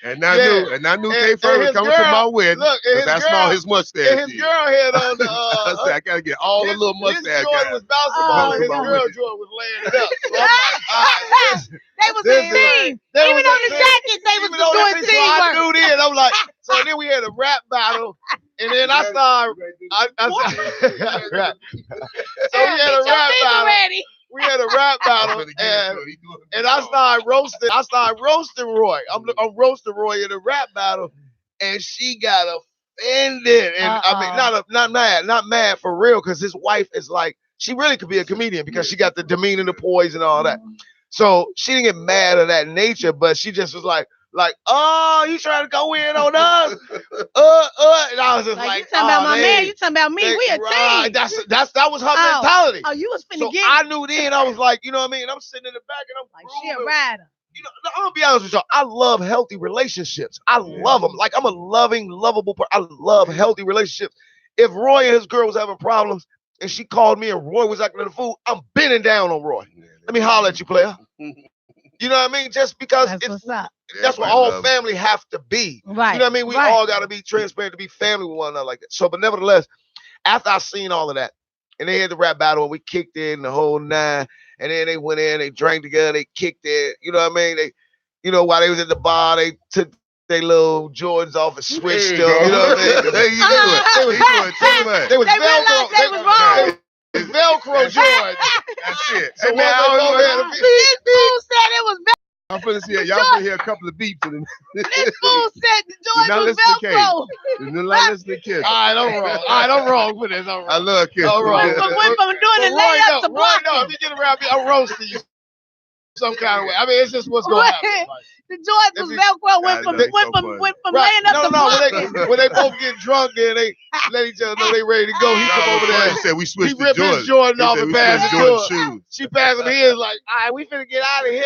S3: And I knew K-Ferg was coming to my wedding.
S1: Look,
S3: that's all his mustache.
S1: And his girl had on the.
S3: I gotta get all the little mustache.
S1: His Jordan was bouncing ball, and his girl Jordan was laying it up. So I'm like, all right,
S2: they was in team. Even on the jackets, they was doing teamwork.
S1: So I knew then. I'm like, so then we had a rap battle, and then I started. So we had a rap battle. We had a rap battle, and I started roasting Roy. I'm roasting Roy in a rap battle, and she got offended. And I mean, not mad for real, because his wife is like, she really could be a comedian because she got the demeanor, the poise, and all that. So she didn't get mad of that nature, but she just was like, like, oh, you trying to go in on us? And I was just like,
S2: you talking about my man, you talking about me, we a team.
S1: That was her mentality.
S2: Oh, you was finna
S1: so
S2: get
S1: I knew then, I was like, you know what I mean? I'm sitting in the back and I'm
S2: like, she a rider.
S1: You know, I'm gonna be honest with y'all. I love healthy relationships. I love them. Like, I'm a loving, lovable person. I love healthy relationships. If Roy and his girl was having problems and she called me and Roy was acting a fool, I'm bending down on Roy. Let me holler at you, player. You know what I mean? Just because that's what all family have to be.
S2: Right.
S1: You know what I mean? We all got to be transparent to be family with one another like that. So, but nevertheless, after I seen all of that, and they had the rap battle, and we kicked it in the whole 9, and then they went in, they drank together, they kicked it. You know what I mean? They, you know, while they was at the bar, they took their little Jordans off and switched them. You know what I mean? They was Velcro. They was Velcro Jordans.
S3: That's it.
S1: So
S3: now
S2: this fool said it was Velcro.
S3: I'm finna see it. Y'all finna hear a couple of beats.
S2: This fool said the Jordans was Velcro.
S3: Not listen to Kids.
S1: All right, I'm wrong for this.
S3: I love Kids.
S1: I'm wrong.
S2: But went from doing the layup to blocking.
S1: No, if you get around me, I'm roasting you some kind of way. I mean, it's just what's going to happen.
S2: The Jordans was Velcro, went from laying up to blocking.
S1: When they both get drunk and they let each other know they ready to go, he come over there.
S3: He said we switched
S1: He ripped his Jordan off and passed it to her. She passed him his like, all right, we finna get out of here.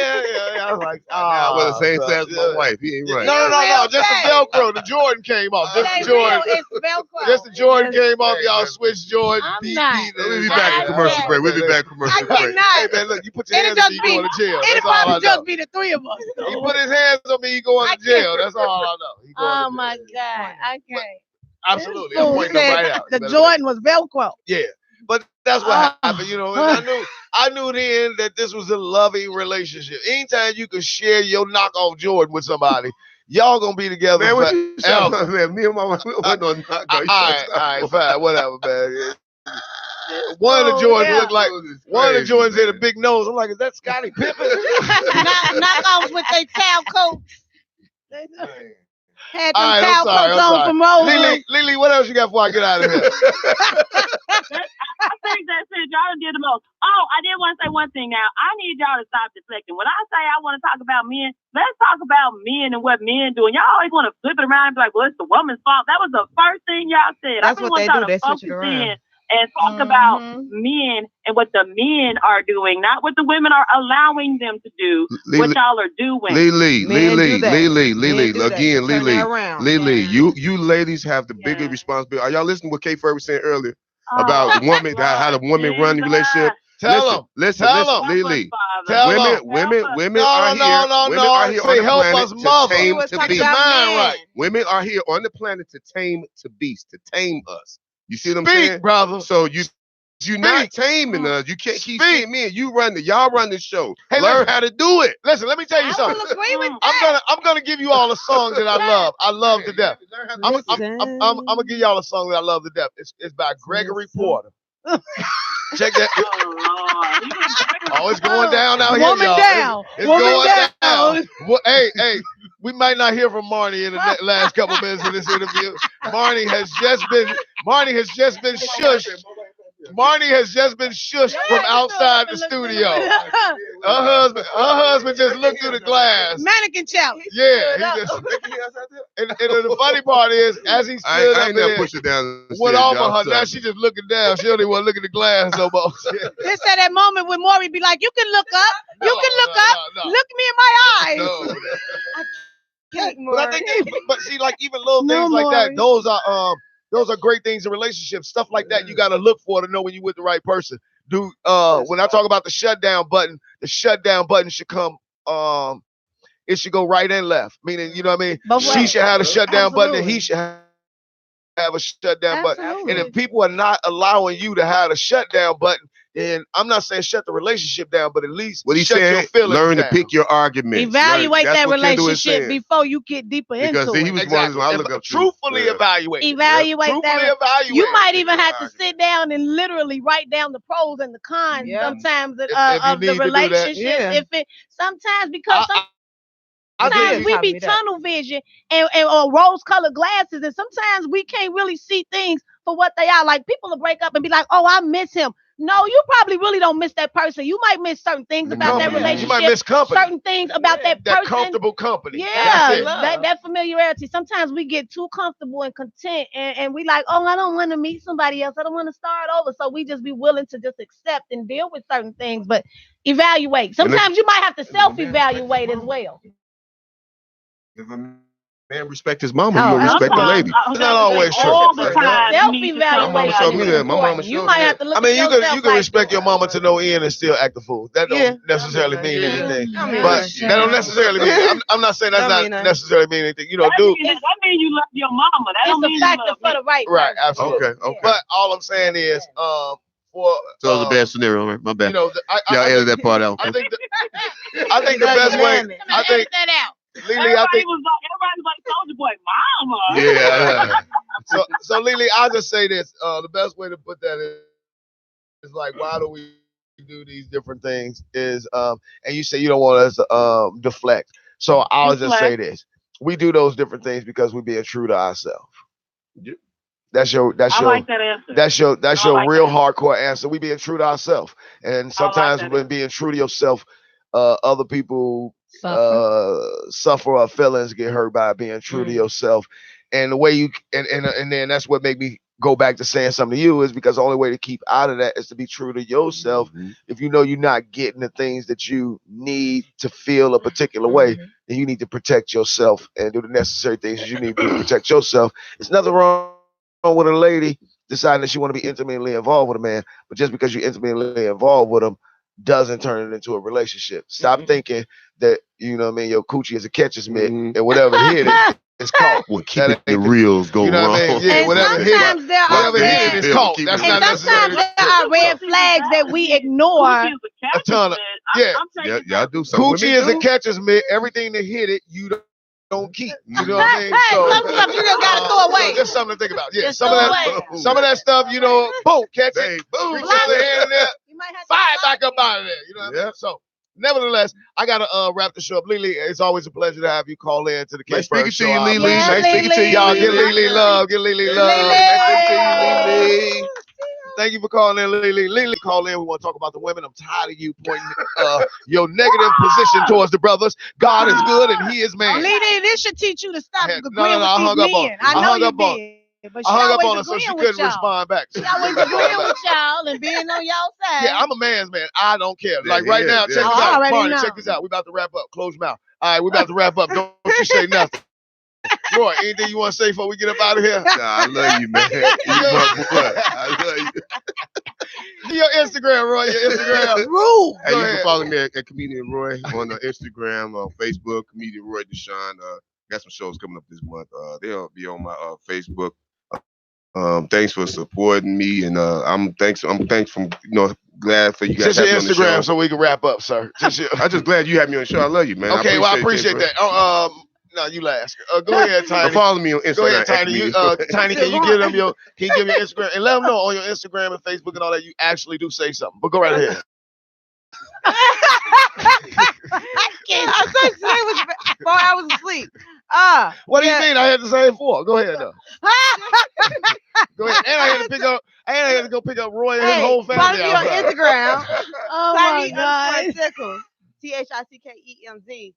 S1: I was like,
S3: oh. Well, the same size as my wife. He ain't right.
S1: No. Just the Velcro. The Jordan came off. Just the Jordan.
S2: It's Velcro.
S1: Just the Jordan came off. Y'all switched Jordan.
S2: I'm not.
S3: We'll be back in commercial break.
S2: Hey,
S1: man, look, you put your hands on me, you going to jail.
S2: It'll probably just be the three of us.
S1: He put his hands on me, he going to jail. That's all I know.
S2: Oh my God, I can't.
S1: Absolutely, I'm pointing them right out.
S2: The Jordan was Velcro.
S1: Yeah, but that's what happened, you know. And I knew then that this was a loving relationship. Anytime you can share your knockoff Jordan with somebody, y'all gonna be together forever.
S3: Man, me and my wife, we went on knockoff.
S1: All right, fine, whatever, man. One of the Jordans looked like one of the Jordans had a big nose. I'm like, is that Scottie Pippen?
S2: Knockoffs with their towel coats. Had them
S1: right,
S2: towel coats on from Rose.
S1: Lily, what else you got before I get out of here?
S4: I think that's it. Y'all did the most. Oh, I did want to say one thing now. I need y'all to stop deflecting. When I say I want to talk about men, let's talk about men and what men do. And y'all always want to flip it around and be like, well, it's the woman's fault. That was the first thing y'all said.
S2: That's what they do. They switch it around.
S4: And talk about men and what the men are doing, not what the women are allowing them to do, what y'all are doing.
S3: Lily, you ladies have the bigger responsibility. Are y'all listening to what K. Ferg was saying earlier about women, how the women run the relationship? Listen, Lily. Women are here to tame the beast. Women are here on the planet to tame the beast, to tame us. You see what I'm saying,
S1: brother?
S3: So you're not taming us. You can't keep seeing me. Y'all run the show. Hey, learn how to do it.
S1: Listen, let me tell you something.
S2: I will agree with that.
S1: I'm gonna give you all a song that I love. I love to death. I'm gonna give y'all a song that I love to death. It's by Gregory Porter. Check that. Oh, it's going down out here, y'all. It's going down. Well, hey, we might not hear from Marnie in the last couple minutes of this interview. Marnie has just been shushed. Marnie has just been shushed from outside the studio. Her husband just looked through the glass.
S2: Mannequin challenge.
S1: Yeah. And the funny part is, as he stood up there,
S3: push it down
S1: went off of her. Now she just looking down. She don't even want to look at the glass no more.
S2: This at that moment when Maury be like, you can look up. Look me in my eyes.
S1: No.
S2: But
S1: I think but see, like even little things like that, those are great things in relationships. Stuff like that you gotta look for to know when you're with the right person. When I talk about the shutdown button should come it should go right and left. Meaning, you know what I mean? She should have a shutdown button and he should have a shutdown button. And if people are not allowing you to have a shutdown button, then I'm not saying shut the relationship down, but at least shut your feelings
S3: learn
S1: down.
S3: to pick your arguments.
S2: Evaluate that relationship before you get deeper into it.
S3: He was one
S1: truthfully evaluate.
S2: Evaluate that. You might even have to sit down and literally write down the pros and the cons sometimes of the relationship. Sometimes because sometimes we be tunnel vision or rose-colored glasses, and sometimes we can't really see things for what they are. Like people will break up and be like, "Oh, I miss him." No, you probably really don't miss that person. You might miss certain things about that relationship.
S1: You might miss company.
S2: Certain things about that person.
S1: That comfortable company.
S2: Yeah, that familiarity. Sometimes we get too comfortable and content, and we like, oh, I don't want to meet somebody else. I don't want to start over. So we just be willing to just accept and deal with certain things, but evaluate. Sometimes you might have to self-evaluate as well.
S3: Man, respect his mama. You don't respect the lady.
S1: It's not always true.
S2: Self-evaluation.
S3: My mama
S2: you might have to look.
S1: You can respect your mama to no end and still act a fool. That don't necessarily mean anything. But that don't necessarily mean. I'm not saying that's not necessarily mean anything. You know, dude.
S4: That means you love your mama. That don't mean
S2: it's a factor for the right.
S1: Right. Absolutely.
S3: Okay.
S1: But all I'm saying is, so
S3: it's a bad scenario, right? My bad.
S1: You know,
S3: y'all edit that part out.
S1: I think the best way. I think
S2: that out.
S1: Lily, I think
S4: everybody's like Soulja Boy, mama.
S1: Yeah. So Lily, I'll just say this. The best way to put that is like, why do we do these different things? Is and you say you don't want us to deflect. So I'll just say this: we do those different things because we're being true to ourselves. That's your
S4: like that answer.
S1: That's your real hardcore answer. We being true to ourselves, and sometimes when being true to yourself, other people suffer or feelings get hurt by being true to yourself. And the way you and then that's what made me go back to saying something to you is because the only way to keep out of that is to be true to yourself. If you know you're not getting the things that you need to feel a particular way, then you need to protect yourself and do the necessary things that you need to protect yourself. There's nothing wrong with a lady deciding that she want to be intimately involved with a man, but just because you're intimately involved with him doesn't turn it into a relationship. Stop thinking that, you know what I mean, your coochie is a catcher's mitt and whatever hit it, it's caught.
S3: Well, keep it the reals go wrong.
S1: I mean? Yeah, whatever hit it is caught. That's not necessarily.
S2: Sometimes there are red flags that we ignore.
S1: A ton of
S3: y'all do something.
S1: Coochie is a catcher's mitt. Everything that hit it, you don't keep. You know what I mean? So,
S2: some stuff you just gotta throw away.
S1: Just something to think about. Yeah, some of that stuff, you know, boom, catch it, boom, reach your hand in there, fire back up out of there. You know what I mean? So, nevertheless, I gotta wrap the show up. Lily, it's always a pleasure to have you call in to the K Ferg show.
S3: Nice speaking to you, Lily.
S1: Nice speaking to y'all. Get Lily love. Get Lily love. Nice speaking to you, Lily. Thank you for calling in, Lily. Lily, call in. We want to talk about the women. I'm tired of you pointing your negative position towards the brothers. God is good and He is man.
S2: Lily, this should teach you to stop agreeing with
S1: I hung up on.
S2: I know you did. But
S1: I hung up on her so she couldn't respond back.
S2: She always agreeing with y'all and being on y'all side.
S1: Yeah, I'm a man's man. I don't care. Like right now, check this out. Barney, check this out. We about to wrap up. Close your mouth. All right, we about to wrap up. Don't you say nothing. Roy, anything you want to say before we get up out of here?
S3: Nah, I love you, man. I love you.
S1: Your Instagram, Roy. Your Instagram.
S2: Rude.
S3: Hey, you can follow me at Comedian Roy on Instagram, on Facebook, Comedian Roy Deshaun. Got some shows coming up this month. They'll be on my Facebook. Thanks for supporting me, and I'm thankful. Glad for you guys.
S1: Just your Instagram, so we can wrap up, sir.
S3: I'm just glad you have me on the show. I love you, man.
S1: Okay, I appreciate that. No, you last. Go ahead, Tiny.
S3: Follow me on Instagram.
S1: Go ahead, Tiny. Tiny, can you give them your Instagram and let them know on your Instagram and Facebook and all that you actually do say something. But go right ahead.
S5: I can't. I thought today was 4 hours of sleep.
S1: What do you mean? I had to say 4. Go ahead, though. Go ahead. And I had to go pick up Roy and his whole family.
S5: Follow me on Instagram.
S2: Oh my God.
S5: THICKEMZ.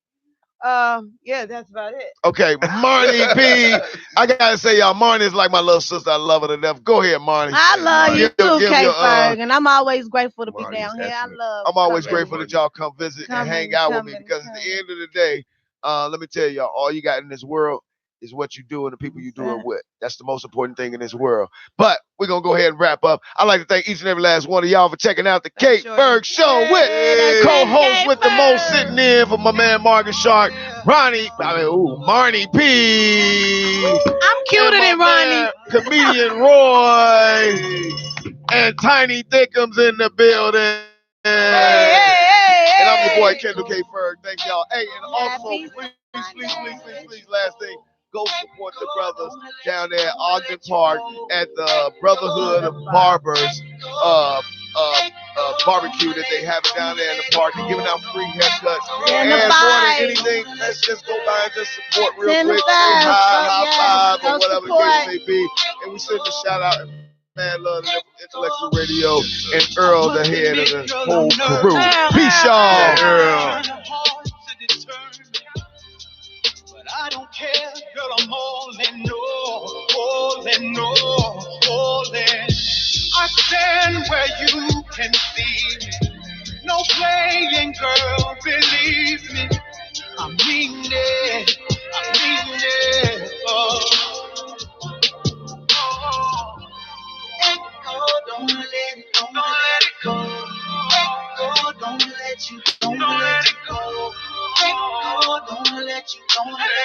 S5: Yeah, that's about it.
S1: Okay, Marnie P. I gotta say, y'all, Marnie is like my little sister. I love her to death. Go ahead, Marnie.
S2: I love you too, K Ferg, and I'm always grateful to be down here.
S1: I'm always grateful that y'all come visit and hang out with me because at the end of the day, let me tell y'all, all you got in this world is what you do and the people you do it with. That's the most important thing in this world. But we're going to go ahead and wrap up. I'd like to thank each and every last one of y'all for checking out the K Ferg Show with co-host with the most sitting in for my man Marcus Shark, Marnie P.
S2: I'm cuter than Ronnie.
S1: Comedian Roy and Tiny Thickums in the building. And I'm your boy Kendall K Ferg. Thank y'all. Hey, and also please, last thing. Go support the brothers down there at Ogden Park at the Brotherhood of Barbers barbecue that they have down there in the park. They're giving out free haircuts. And more than anything, let's just go by and just support real quick. Say high five, or whatever the case may be. And we send a shout out Man, love Intellectual Radio and Earl, the head of the whole crew. Peace, y'all. Earl. But I don't care, girl, I'm all in, all in, all in. I stand where you can see me. No playing, girl, believe me. I mean it, Don't let it go. Don't let it go. Don't let it go. Don't let it go. Don't let it go.